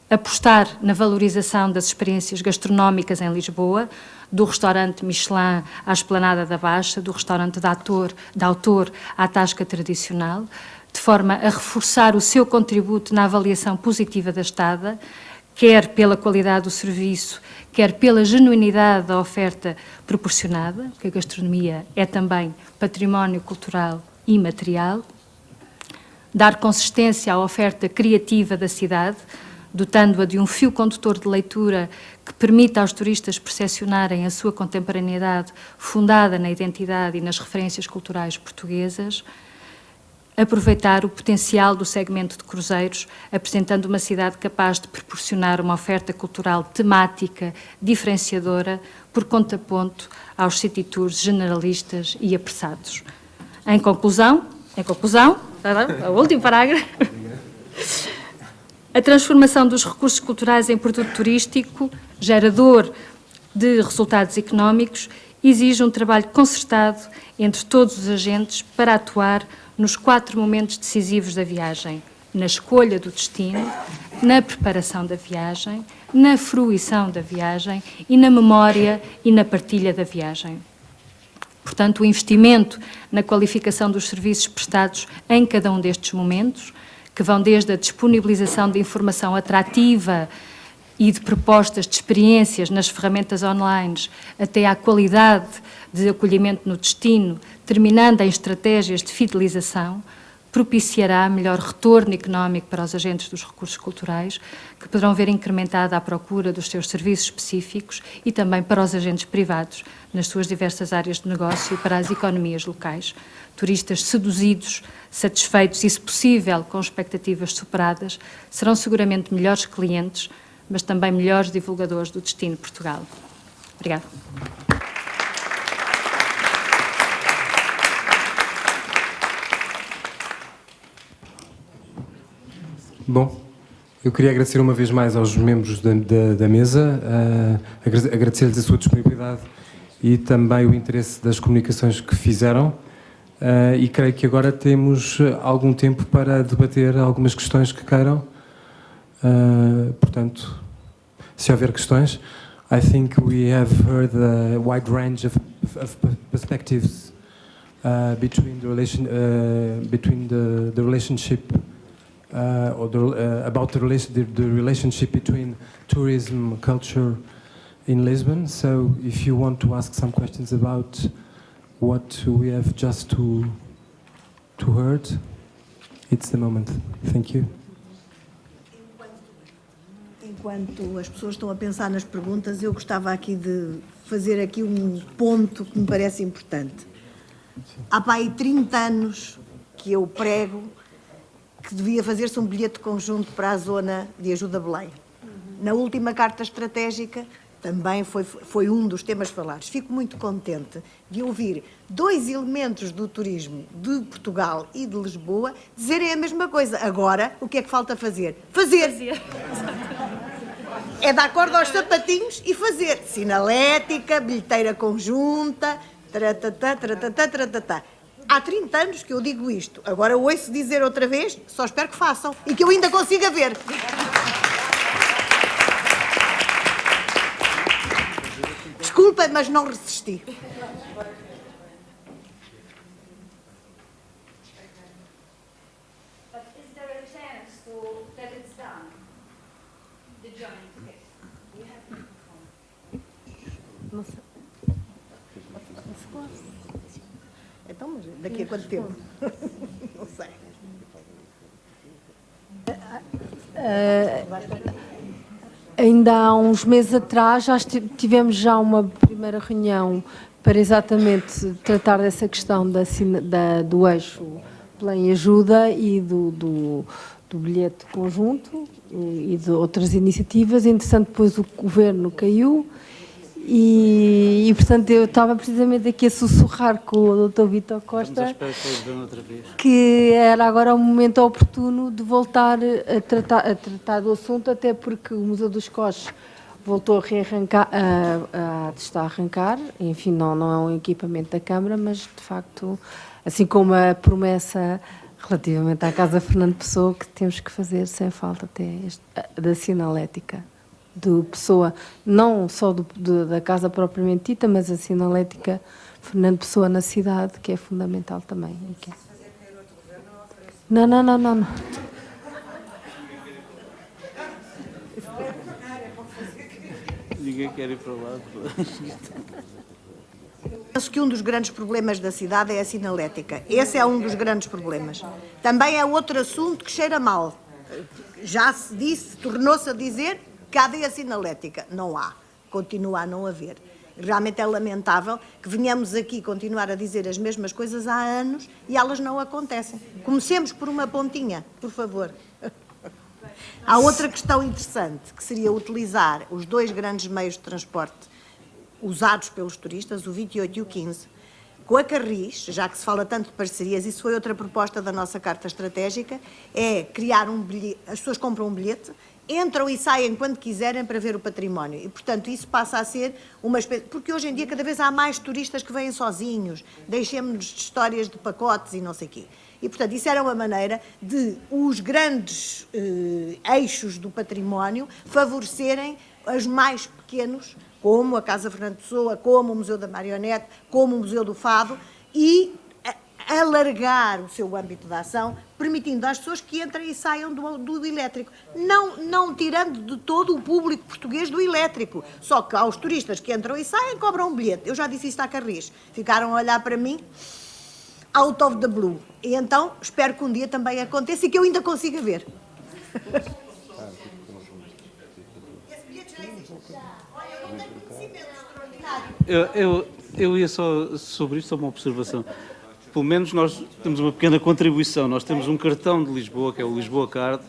Speaker 6: Apostar na valorização das experiências gastronómicas em Lisboa, do restaurante Michelin à Esplanada da Baixa, do restaurante de autor à tasca tradicional, de forma a reforçar o seu contributo na avaliação positiva da estada, quer pela qualidade do serviço, quer pela genuinidade da oferta proporcionada, porque a gastronomia é também património cultural e material, dar consistência à oferta criativa da cidade, dotando-a de um fio condutor de leitura que permita aos turistas percepcionarem a sua contemporaneidade fundada na identidade e nas referências culturais portuguesas, aproveitar o potencial do segmento de cruzeiros, apresentando uma cidade capaz de proporcionar uma oferta cultural temática, diferenciadora, por contraponto aos city tours generalistas e apressados. Em conclusão, o último parágrafo, a transformação dos recursos culturais em produto turístico, gerador de resultados económicos, exige um trabalho concertado entre todos os agentes para atuar nos 4 momentos decisivos da viagem: na escolha do destino, na preparação da viagem, na fruição da viagem e na memória e na partilha da viagem. Portanto, o investimento na qualificação dos serviços prestados em cada um destes momentos, que vão desde a disponibilização de informação atrativa e de propostas de experiências nas ferramentas online, até à qualidade de acolhimento no destino, terminando em estratégias de fidelização, propiciará melhor retorno económico para os agentes dos recursos culturais, que poderão ver incrementada a procura dos seus serviços específicos e também para os agentes privados, nas suas diversas áreas de negócio e para as economias locais. Turistas seduzidos, satisfeitos e, se possível, com expectativas superadas, serão seguramente melhores clientes, mas também melhores divulgadores do destino Portugal. Obrigada.
Speaker 2: Bom, eu queria agradecer uma vez mais aos membros da mesa, agradecer-lhes a sua disponibilidade e também o interesse das comunicações que fizeram, e creio que agora temos algum tempo para debater algumas questões que queiram. Portanto, se houver questões, I think we have heard a wide range of perspectives between the relationship about the relationship between tourism, culture in Lisbon. So if you want to ask some questions about what we have just heard, it's the moment. Thank you.
Speaker 3: Enquanto as pessoas estão a pensar nas perguntas, eu gostava aqui de fazer aqui um ponto que me parece importante. Há para aí 30 anos que eu prego que devia fazer-se um bilhete conjunto para a zona de ajuda Belém. Na última carta estratégica também foi um dos temas falados. Fico muito contente de ouvir dois elementos do turismo de Portugal e de Lisboa dizerem a mesma coisa. Agora, o que é que falta fazer? Fazer! É dar corda aos sapatinhos e fazer. Sinalética, bilheteira conjunta, tratatá, tratatá, tratatá. Há 30 anos que eu digo isto. Agora ouço dizer outra vez, só espero que façam e que eu ainda consiga ver. Desculpa, mas não resisti.
Speaker 4: Não sei.
Speaker 3: Então, mas daqui a quanto tempo? Não sei.
Speaker 4: Ainda há uns meses atrás já tivemos já uma primeira reunião para exatamente tratar dessa questão do eixo Belém Ajuda e do bilhete conjunto e de outras iniciativas. Entretanto, depois o governo caiu e portanto, eu estava precisamente aqui a sussurrar com o Dr. Vítor Costa que era agora o momento oportuno de voltar a tratar do assunto, até porque o Museu dos Coches voltou a rearrancar, está a arrancar, enfim, não é um equipamento da Câmara, mas de facto, assim como a promessa relativamente à Casa Fernando Pessoa, que temos que fazer sem falta até da sinalética de Pessoa, não só da casa propriamente dita, mas a sinalética Fernando Pessoa na cidade, que é fundamental também. Não.
Speaker 5: Ninguém quer ir para lá.
Speaker 3: Penso que um dos grandes problemas da cidade é a sinalética. Esse é um dos grandes problemas. Também é outro assunto que cheira mal. Já se disse, tornou-se a dizer, cadê a sinalética? Não há. Continua a não haver. Realmente é lamentável que venhamos aqui continuar a dizer as mesmas coisas há anos e elas não acontecem. Comecemos por uma pontinha, por favor. Há outra questão interessante, que seria utilizar os dois grandes meios de transporte usados pelos turistas, o 28 e o 15, com a Carris, já que se fala tanto de parcerias, isso foi outra proposta da nossa carta estratégica, é criar um bilhete, as pessoas compram um bilhete entram e saem quando quiserem para ver o património. E, portanto, isso passa a ser uma espécie... Porque hoje em dia cada vez há mais turistas que vêm sozinhos, deixemos-nos de histórias de pacotes e não sei o quê. E, portanto, isso era uma maneira de os grandes eixos do património favorecerem os mais pequenos, como a Casa Fernando Pessoa, como o Museu da Marionete, como o Museu do Fado, e alargar o seu âmbito de ação, permitindo às pessoas que entrem e saiam do elétrico. Não tirando de todo o público português do elétrico. Só que aos turistas que entram e saem cobram um bilhete. Eu já disse isto à Carris. Ficaram a olhar para mim, out of the blue. E então espero que um dia também aconteça e que eu ainda consiga ver. Esse bilhete já existe. Olha, eu não tenho conhecimento extraordinário.
Speaker 5: Eu ia só sobre isto, só uma observação. Pelo menos nós temos uma pequena contribuição. Nós temos um cartão de Lisboa, que é o Lisboa Card,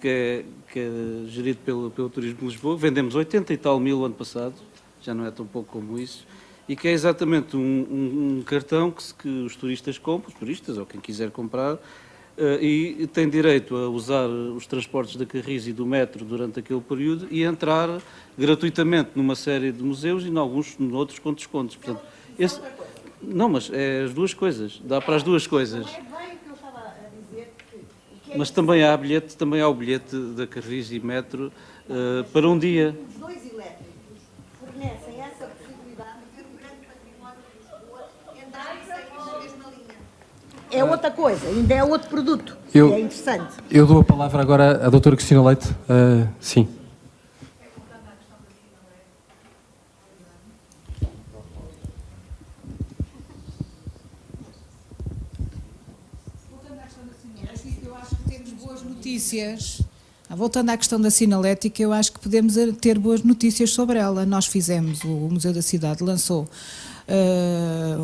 Speaker 5: que é gerido pelo Turismo de Lisboa. Vendemos 80 e tal mil ano passado, já não é tão pouco como isso, e que é exatamente um cartão que os turistas compram, os turistas ou quem quiser comprar, e tem direito a usar os transportes da Carris e do metro durante aquele período e entrar gratuitamente numa série de museus e em outros com descontos. Portanto, não, mas é as duas coisas, dá para as duas coisas. Mas também há o bilhete da Carris e metro para um dia.
Speaker 3: Os dois elétricos fornecem essa possibilidade de ter um grande património de Lisboa, entrar e sair na mesma linha. É outra coisa, ainda é outro produto. É interessante.
Speaker 2: Eu dou a palavra agora à doutora Cristina Leite. Sim.
Speaker 7: Voltando à questão da sinalética, eu acho que podemos ter boas notícias sobre ela. Nós fizemos, o Museu da Cidade lançou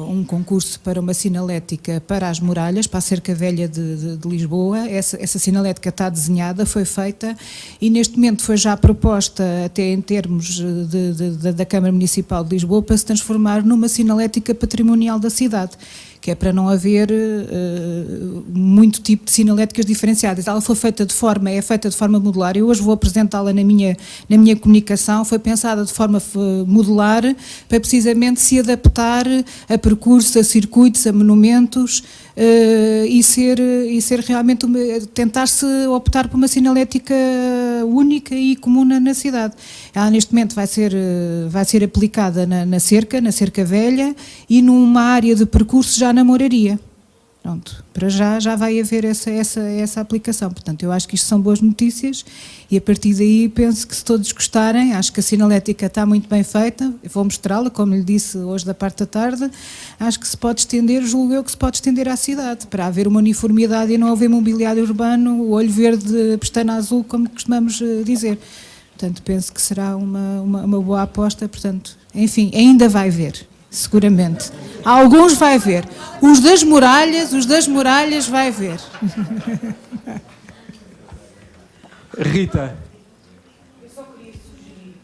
Speaker 7: um concurso para uma sinalética para as muralhas, para a cerca velha de Lisboa. Essa sinalética está desenhada, foi feita e neste momento foi já proposta até em termos da Câmara Municipal de Lisboa para se transformar numa sinalética patrimonial da cidade, que é para não haver muito tipo de sinaléticas diferenciadas. Ela é feita de forma modular. Eu hoje vou apresentá-la na minha comunicação. Foi pensada de forma modular para precisamente se adaptar a percursos, a circuitos, a monumentos e ser realmente tentar-se optar por uma sinalética única e comum na cidade. Ela neste momento vai ser aplicada na cerca velha e numa área de percurso já na moraria. Pronto, para já vai haver essa aplicação. Portanto, eu acho que isto são boas notícias e a partir daí penso que se todos gostarem, acho que a sinalética está muito bem feita, eu vou mostrá-la, como lhe disse hoje da parte da tarde, acho que se pode estender, julgo eu que se pode estender à cidade, para haver uma uniformidade e não haver mobiliário urbano, o olho verde, pestana azul, como costumamos dizer. Portanto, penso que será uma boa aposta, portanto, enfim, ainda vai ver. Seguramente. Alguns vai ver. Os das muralhas vai ver.
Speaker 2: Rita.
Speaker 8: Eu só queria sugerir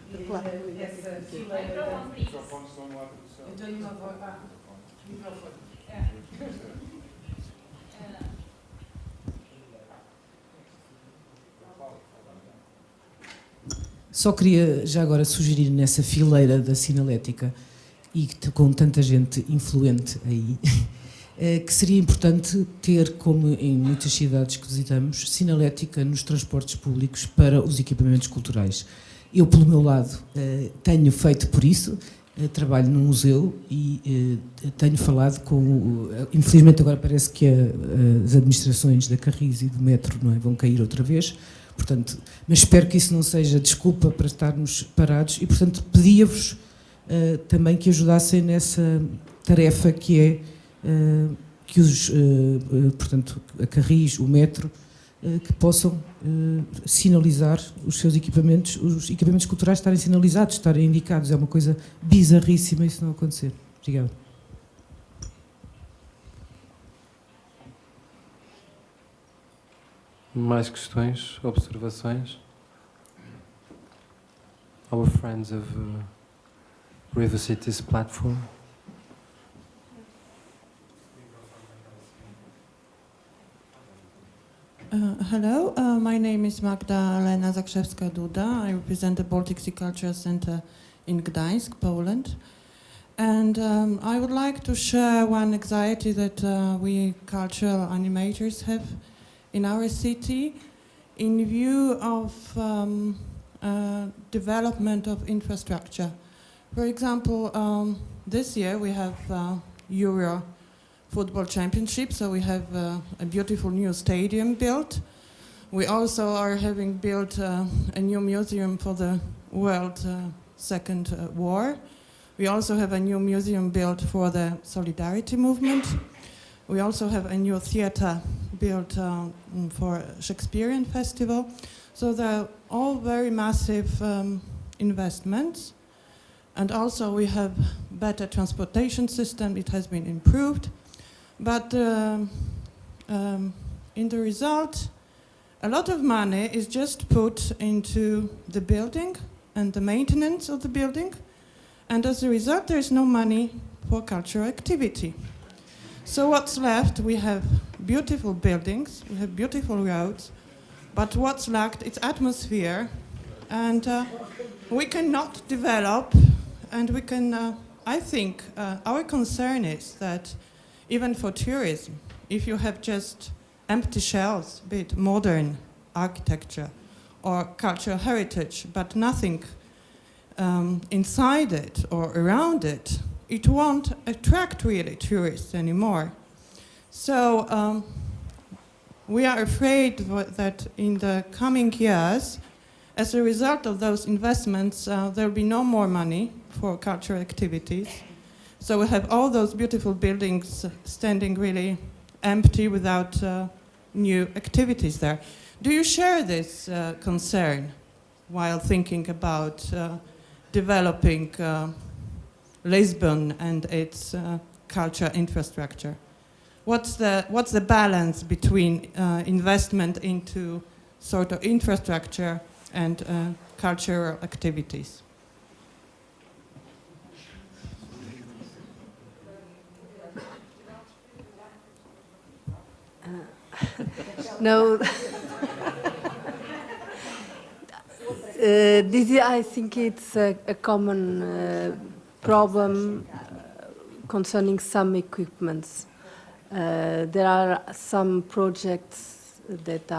Speaker 8: essa fileira. Eu tenho uma voz. Microfone. Só queria já agora sugerir nessa fileira da sinalética e com tanta gente influente aí, que seria importante ter, como em muitas cidades que visitamos, sinalética nos transportes públicos para os equipamentos culturais. Eu, pelo meu lado, tenho feito por isso, trabalho num museu e tenho falado com... Infelizmente agora parece que as administrações da Carris e do metro não é, vão cair outra vez, portanto, mas espero que isso não seja desculpa para estarmos parados e, portanto, pedia-vos também que ajudassem nessa tarefa que é que portanto, a Carris, o metro, que possam sinalizar os equipamentos culturais estarem sinalizados, estarem indicados. É uma coisa bizarríssima isso não acontecer. Obrigado.
Speaker 2: Mais questões, observações? Our friends of River Cities platform.
Speaker 9: Hello, my name is Magdalena Zakrzewska-Duda. I represent the Baltic Sea Cultural Center in Gdańsk, Poland. And I would like to share one anxiety that we cultural animators have in our city in view of development of infrastructure. For example, this year we have Euro Football Championship, so we have a beautiful new stadium built. We also are having built a new museum for the World Second War. We also have a new museum built for the Solidarity Movement. We also have a new theater built for Shakespearean Festival. So they're all very massive investments. And also we have better transportation system, it has been improved. But in the result, a lot of money is just put into the building and the maintenance of the building. And as a result, there is no money for cultural activity. So what's left? We have beautiful buildings, we have beautiful roads, but what's lacked is atmosphere. And we cannot develop, and we can, I think, our concern is that even for tourism, if you have just empty shells, be it modern architecture or cultural heritage, but nothing inside it or around it, it won't attract really tourists anymore. So we are afraid that in the coming years, as a result of those investments, there will be no more money for cultural activities. So we have all those beautiful buildings standing really empty without new activities there. Do you share this concern while thinking about developing Lisbon and its cultural infrastructure? What's the balance between investment into sort of infrastructure and cultural activities?
Speaker 4: No, I think it's a common problem concerning some equipments. There are some projects that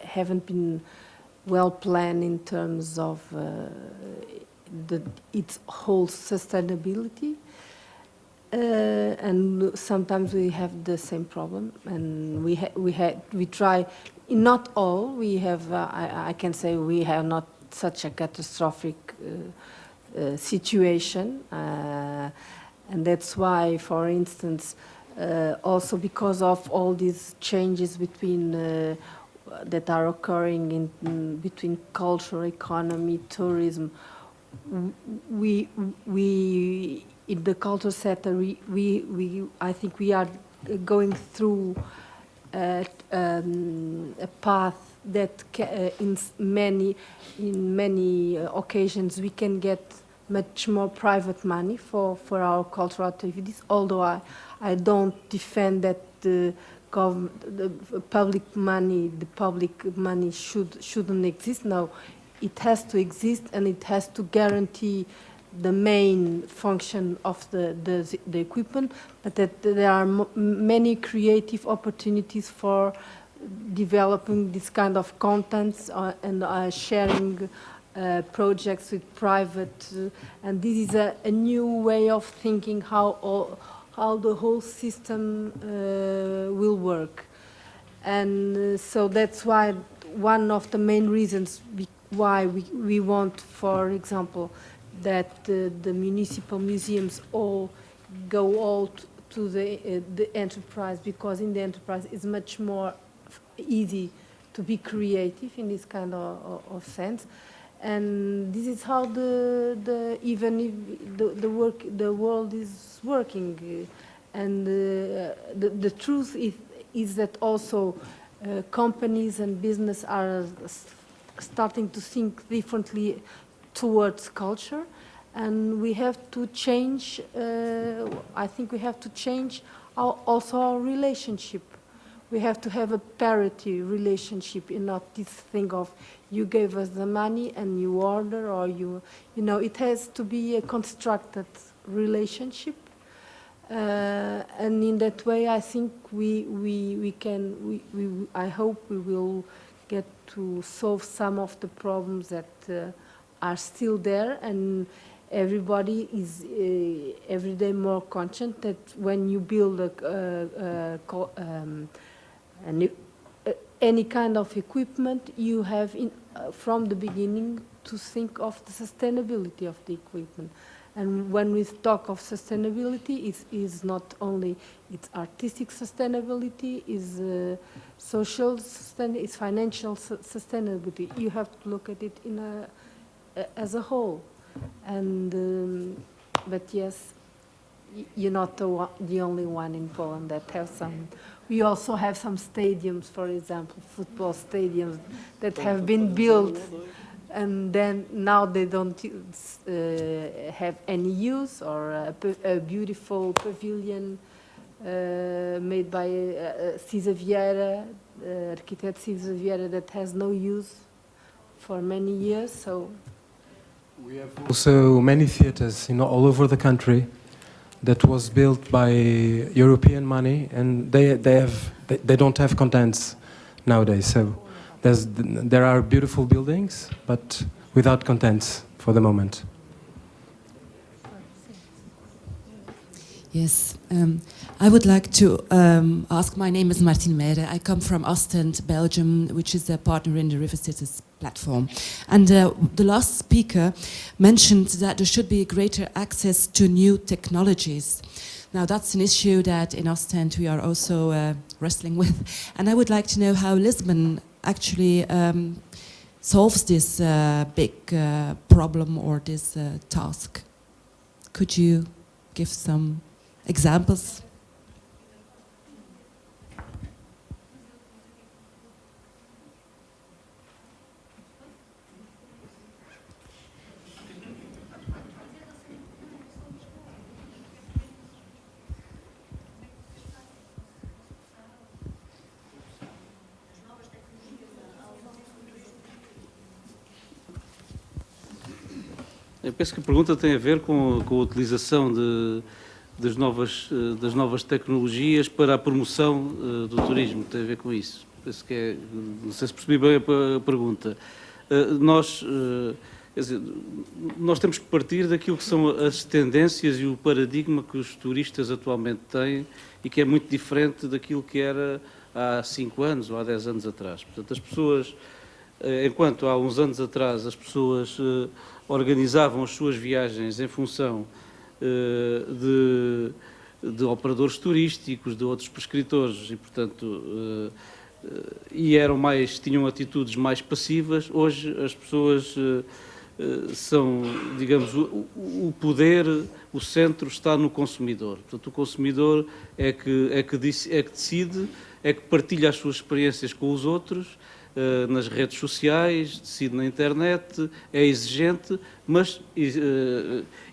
Speaker 4: haven't been well planned in terms of its whole sustainability. And sometimes we have the same problem, and we try. Not all we have. I can say we have not such a catastrophic situation, and that's why, for instance, also because of all these changes between that are occurring in between culture, economy, tourism, we in the culture sector, I think we are going through a path that in many occasions we can get much more private money for our cultural activities. Although I don't defend that the public money shouldn't exist. No, it has to exist, and it has to guarantee the main function of the equipment, but that there are many creative opportunities for developing this kind of contents and sharing projects with private, and this is a new way of thinking how the whole system will work. And so that's why one of the main reasons why we want, for example, that the municipal museums all go to the enterprise, because in the enterprise it's much more easy to be creative in this kind of sense. And this is how the world is working. And the truth is that also companies and business are starting to think differently towards culture, and we have to change. I think we have to change also our relationship we have to have a parity relationship and not this thing of you gave us the money and you order, or you know, it has to be a constructed relationship. And in that way, I think I hope we will get to solve some of the problems that are still there, and everybody is every day more conscious that when you build any kind of equipment, you have from the beginning to think of the sustainability of the equipment. And when we talk of sustainability, it is not only it's artistic sustainability, is social sustainability, it's financial sustainability. You have to look at it as a whole. And but yes, you're not the only one in Poland that have some. We also have some stadiums, for example, football stadiums that have been built, and then now they don't have any use, or a beautiful pavilion made by Cisa Vieira, architect Cisa Vieira, that has no use for many years. So
Speaker 2: we have also many theaters all over the country that was built by European money, and they don't have contents nowadays. So there are beautiful buildings, but without contents for the moment.
Speaker 10: Yes, I would like to ask. My name is Martin Meyre. I come from Ostend, Belgium, which is a partner in the River Cities platform. And the last speaker mentioned that there should be greater access to new technologies. Now, that's an issue that in Ostend we are also wrestling with. And I would like to know how Lisbon actually solves this big problem or this task. Could you give some examples?
Speaker 5: Eu penso que a pergunta tem a ver com a utilização das novas tecnologias para a promoção do turismo, tem a ver com isso. Penso que não sei se percebi bem a pergunta. Nós temos que partir daquilo que são as tendências e o paradigma que os turistas atualmente têm e que é muito diferente daquilo que era há 5 anos ou há 10 anos atrás. Portanto, as pessoas, enquanto há uns anos atrás as pessoas organizavam as suas viagens em função de operadores turísticos, de outros prescritores e, portanto, tinham atitudes mais passivas. Hoje as pessoas são, digamos, o poder, o centro está no consumidor. Portanto, o consumidor é que decide, é que partilha as suas experiências com os outros, nas redes sociais, decide na internet, é exigente, mas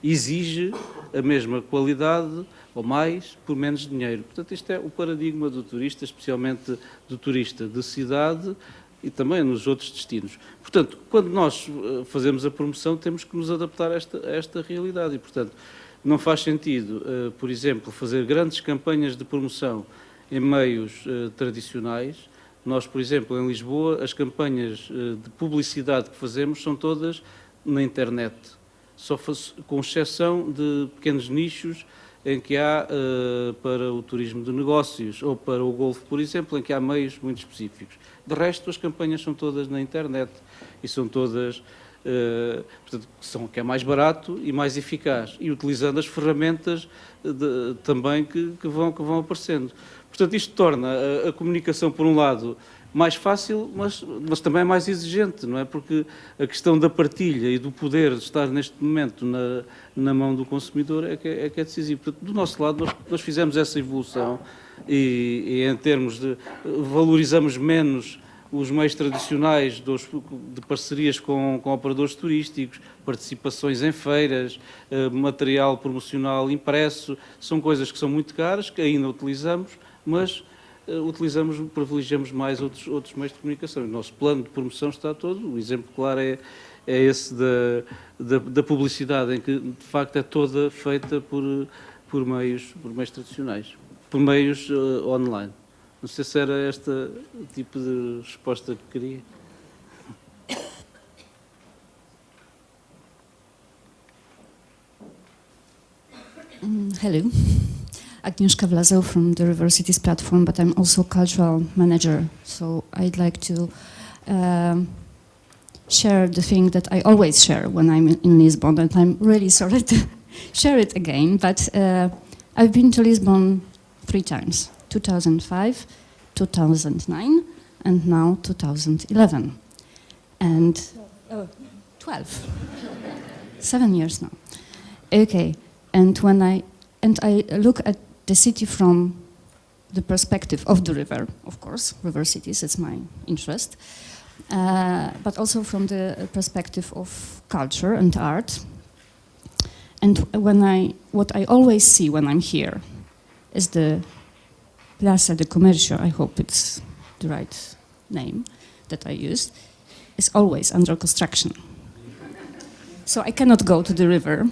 Speaker 5: exige a mesma qualidade ou mais por menos dinheiro. Portanto, isto é o paradigma do turista, especialmente do turista de cidade e também nos outros destinos. Portanto, quando nós fazemos a promoção, temos que nos adaptar a esta realidade e, portanto, não faz sentido, por exemplo, fazer grandes campanhas de promoção em meios tradicionais. Nós, por exemplo, em Lisboa, as campanhas de publicidade que fazemos são todas na internet, com exceção de pequenos nichos em que há para o turismo de negócios ou para o golfe, por exemplo, em que há meios muito específicos. De resto, as campanhas são todas na internet e são todas, portanto, que é mais barato e mais eficaz, e utilizando as ferramentas também que vão aparecendo. Portanto, isto torna a comunicação, por um lado, mais fácil, mas também mais exigente, não é? Porque a questão da partilha e do poder de estar neste momento na mão do consumidor é que é decisivo. Portanto, do nosso lado, nós fizemos essa evolução e em termos de valorizamos menos os meios tradicionais de parcerias com operadores turísticos, participações em feiras, material promocional impresso, são coisas que são muito caras, que ainda utilizamos, mas privilegiamos mais outros meios de comunicação. O nosso plano de promoção está todo, o exemplo claro é esse da publicidade, em que de facto é toda feita por meios tradicionais, por meios online. Não sei se era este o tipo de resposta que queria.
Speaker 11: Hello, Agnieszka Wlazeł from the River Cities platform, but I'm also cultural manager, so I'd like to share the thing that I always share when I'm in Lisbon, and I'm really sorry to share it again, but I've been to Lisbon 3 times, 2005, 2009, and now 2011, and 12, 7 years now. Okay. And when I look at the city from the perspective of the river, of course, river cities, it's my interest, but also from the perspective of culture and art. And what I always see when I'm here is the Plaza de Comercio, I hope it's the right name that I used, is always under construction. So I cannot go to the river.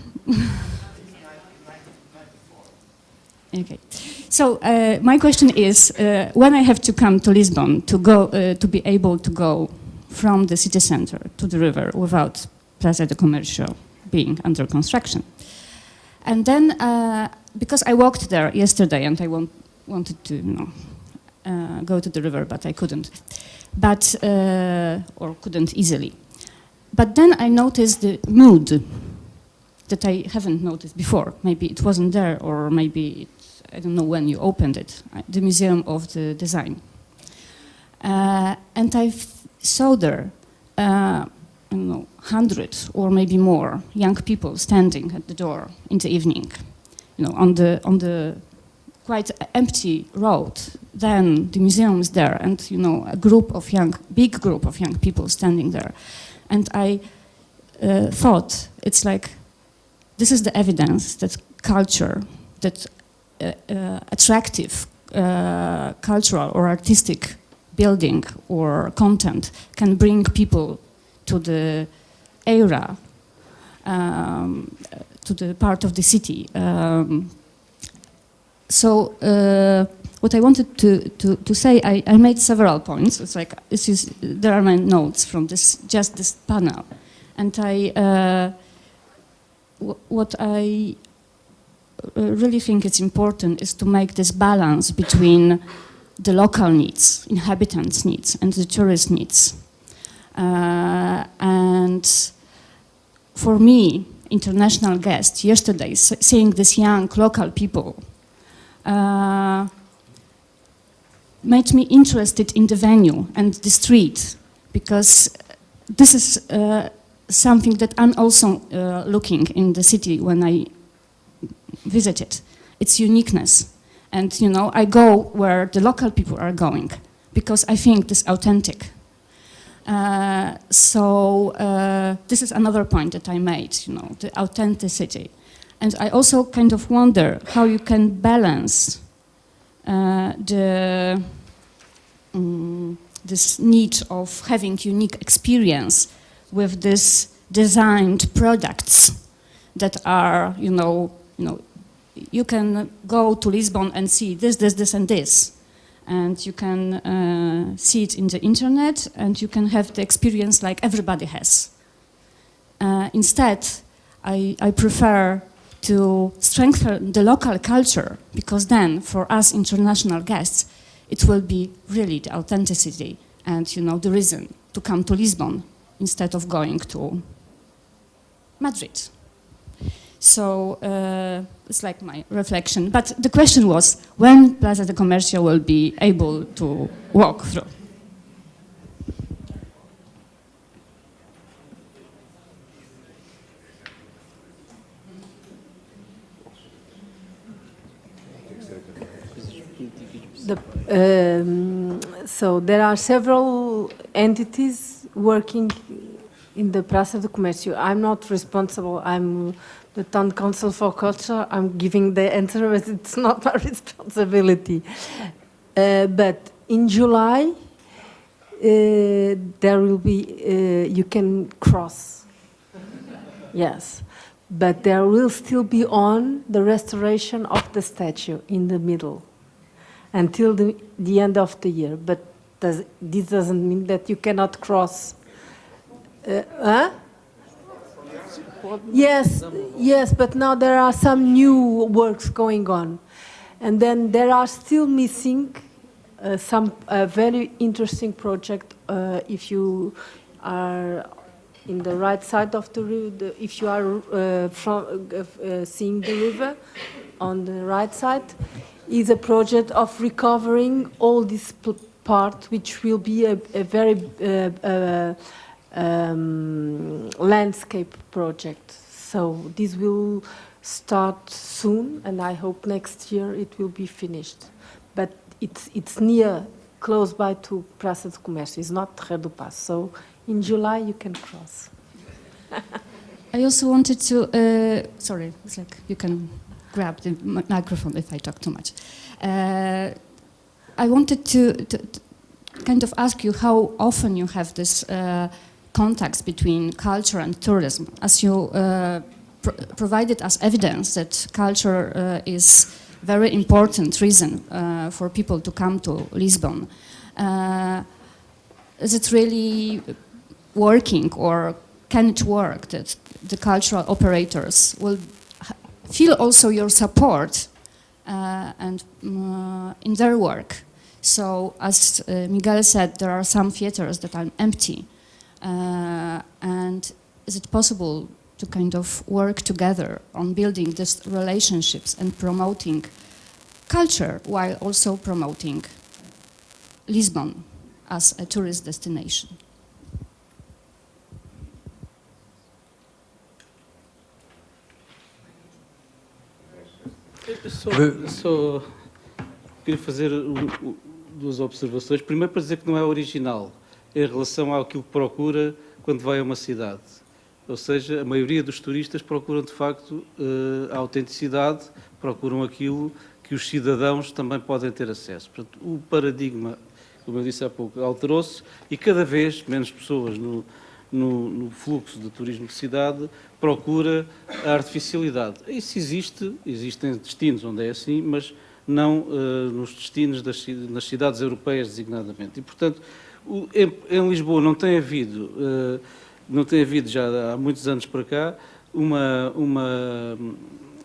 Speaker 11: Okay, so my question is, when I have to come to Lisbon to be able to go from the city center to the river without Plaza de Comercio being under construction, and then because I walked there yesterday and I wanted to go to the river, but I couldn't, or couldn't easily. But then I noticed the mood that I haven't noticed before. Maybe it wasn't there, or maybe I don't know when you opened it, the Museum of the Design. And I saw there, I don't know, 100 or maybe more young people standing at the door in the evening, on the quite empty road. Then the museum is there, and big group of young people standing there. And I thought, it's like, this is the evidence that culture, that attractive cultural or artistic building or content can bring people to the area, to the part of the city. So what I wanted to say, I made several points. It's like, there are my notes from this panel. And what I really think it's important is to make this balance between the local needs, inhabitants' needs, and the tourist needs. And for me, international guest, yesterday, seeing these young local people made me interested in the venue and the street, because this is something that I'm also looking in the city when I visit it. Its uniqueness. And, I go where the local people are going, because I think this is authentic. So this is another point that I made, the authenticity. And I also kind of wonder how you can balance this need of having unique experience with these designed products that are, you can go to Lisbon and see this, and this. And you can see it in the internet, and you can have the experience like everybody has. Instead, I prefer to strengthen the local culture, because then, for us international guests, it will be really the authenticity and, the reason to come to Lisbon instead of going to Madrid. So it's like my reflection. But the question was, when Plaza de Comercio will be able to walk through?
Speaker 4: So there are several entities working in the Praça do Comércio. I'm not responsible. I'm the Town Council for Culture. I'm giving the answer, but it's not my responsibility. But in July, there will be, you can cross. Yes. But there will still be on the restoration of the statue in the middle until the end of the year. But this doesn't mean that you cannot cross. Yes, but now there are some new works going on. And then there are still missing some very interesting project if you are in the right side of the river, if you are seeing the river on the right side, is a project of recovering all this part, which will be a very landscape project. So this will start soon, and I hope next year it will be finished. But it's near, close by to Praça do Comércio. It's not Terreiro do Paço. So in July you can cross.
Speaker 11: I also wanted to, sorry, it's like you can grab the microphone if I talk too much. I wanted to kind of ask you how often you have this contacts between culture and tourism, as you provided us evidence that culture is very important reason for people to come to Lisbon. Is it really working, or can it work that the cultural operators will feel also your support and in their work? So, as Miguel said, there are some theaters that are empty. And is it possible to kind of work together on building these relationships and promoting culture while also promoting Lisbon as a tourist destination?
Speaker 5: Só queria fazer duas observações. Primeiro, para dizer que não é original em relação àquilo que procura quando vai a uma cidade. Ou seja, a maioria dos turistas procuram, de facto, a autenticidade, procuram aquilo que os cidadãos também podem ter acesso. Portanto, o paradigma, como eu disse há pouco, alterou-se e cada vez menos pessoas no fluxo de turismo de cidade procura a artificialidade. Isso existe, existem destinos onde é assim, mas não nos destinos nas cidades europeias designadamente. E, portanto, em Lisboa não tem havido já há muitos anos para cá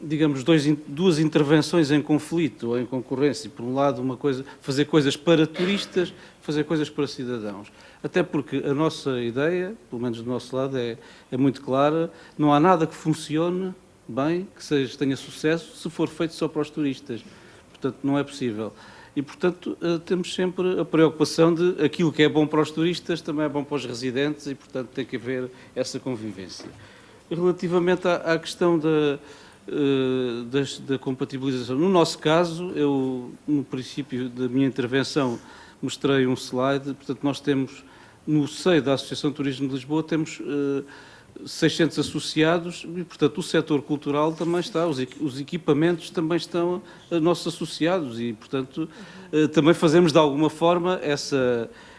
Speaker 5: digamos, duas intervenções em conflito ou em concorrência. Por um lado, fazer coisas para turistas, fazer coisas para cidadãos. Até porque a nossa ideia, pelo menos do nosso lado, é muito clara: não há nada que funcione bem, que tenha sucesso, se for feito só para os turistas. Portanto, não é possível. E, portanto, temos sempre a preocupação de aquilo que é bom para os turistas também é bom para os residentes e, portanto, tem que haver essa convivência. Relativamente à questão da compatibilização, no nosso caso, eu, no princípio da minha intervenção, mostrei um slide. Portanto, nós temos, no seio da Associação de Turismo de Lisboa, temos 600 associados e, portanto, o setor cultural também está, os equipamentos também estão nossos associados e, portanto, também fazemos de alguma forma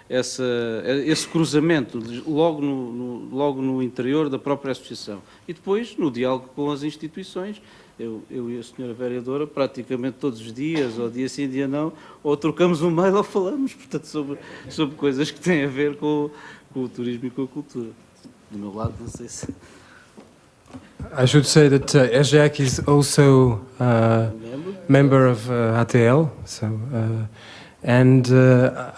Speaker 5: esse cruzamento logo no interior da própria associação. E depois, no diálogo com as instituições, eu e a senhora vereadora, praticamente todos os dias, ou dia sim, dia não, ou trocamos um mail ou falamos, portanto, sobre coisas que têm a ver com o turismo e com a cultura. Do meu lado, não sei se...
Speaker 2: I should say that EGEC is also a member of ATL, so, and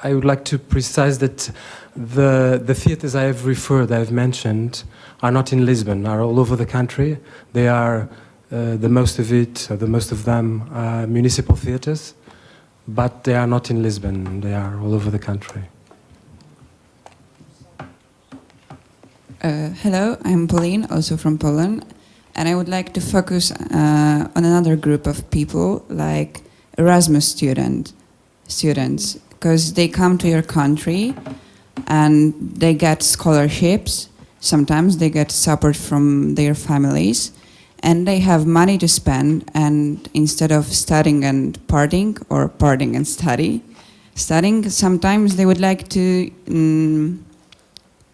Speaker 2: I would like to precise that the theatres I have mentioned, are not in Lisbon, are all over the country. They are, the most of them, municipal theatres, but they are not in Lisbon, they are all over the country.
Speaker 12: Hello, I'm Pauline, also from Poland, and I would like to focus on another group of people, like Erasmus students, because they come to your country and they get scholarships. Sometimes they get support from their families, and they have money to spend, and instead of studying and partying, or partying and study, studying, sometimes they would like to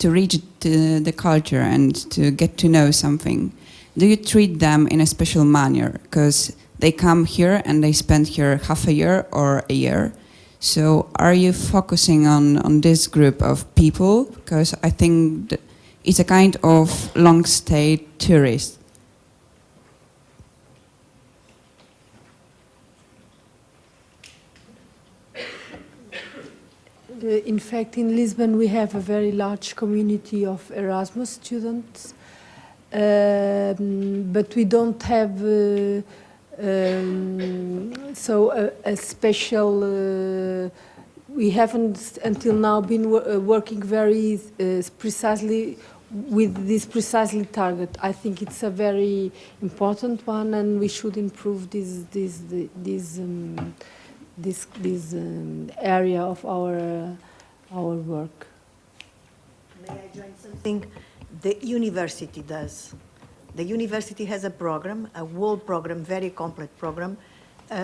Speaker 12: reach the culture and to get to know something. Do you treat them in a special manner? Because they come here and they spend here half a year or a year. So are you focusing on this group of people? Because I think that it's a kind of long-stay tourist.
Speaker 4: In fact, in Lisbon, we have a very large community of Erasmus students, but we don't have a special. We haven't until now been working very precisely with this precisely target. I think it's a very important one, and we should improve this area of our work.
Speaker 3: May I join something the university does? The university has a program, a whole program, very complete program,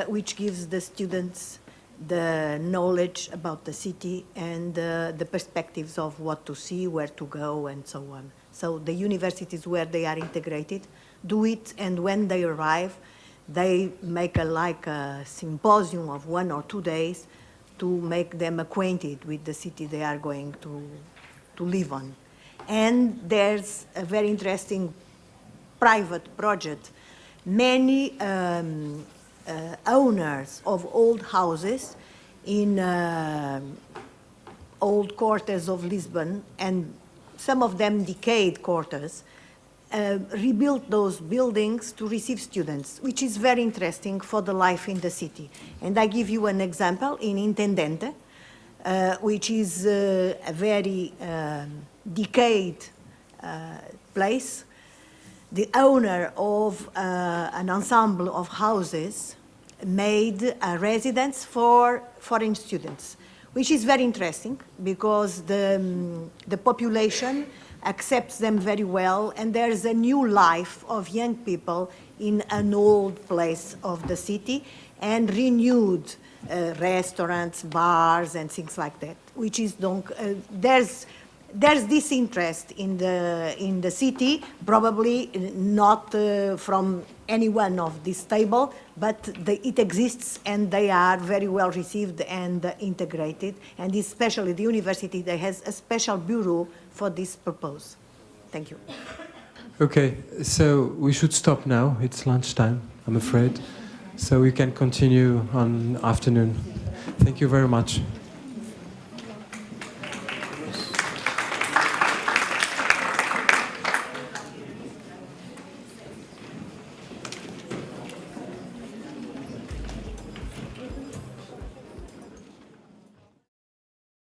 Speaker 3: which gives the students the knowledge about the city and the perspectives of what to see, where to go, and so on. So the universities where they are integrated do it, and when they arrive, they make a symposium of 1 or 2 days to make them acquainted with the city they are going to live on. And there's a very interesting private project. Many owners of old houses in old quarters of Lisbon, and some of them decayed quarters, rebuilt those buildings to receive students, which is very interesting for the life in the city. And I give you an example in Intendente, which is a very decayed place. The owner of an ensemble of houses made a residence for foreign students, which is very interesting because the population accepts them very well, and there's a new life of young people in an old place of the city, and renewed restaurants, bars, and things like that, which is there's this interest in the city, probably not from any one of this table, but it exists, and they are very well received and integrated, and especially the university that has a special bureau for this purpose. Thank you.
Speaker 2: Okay, so we should stop now. It's lunchtime, I'm afraid. So we can continue on afternoon. Thank you very much.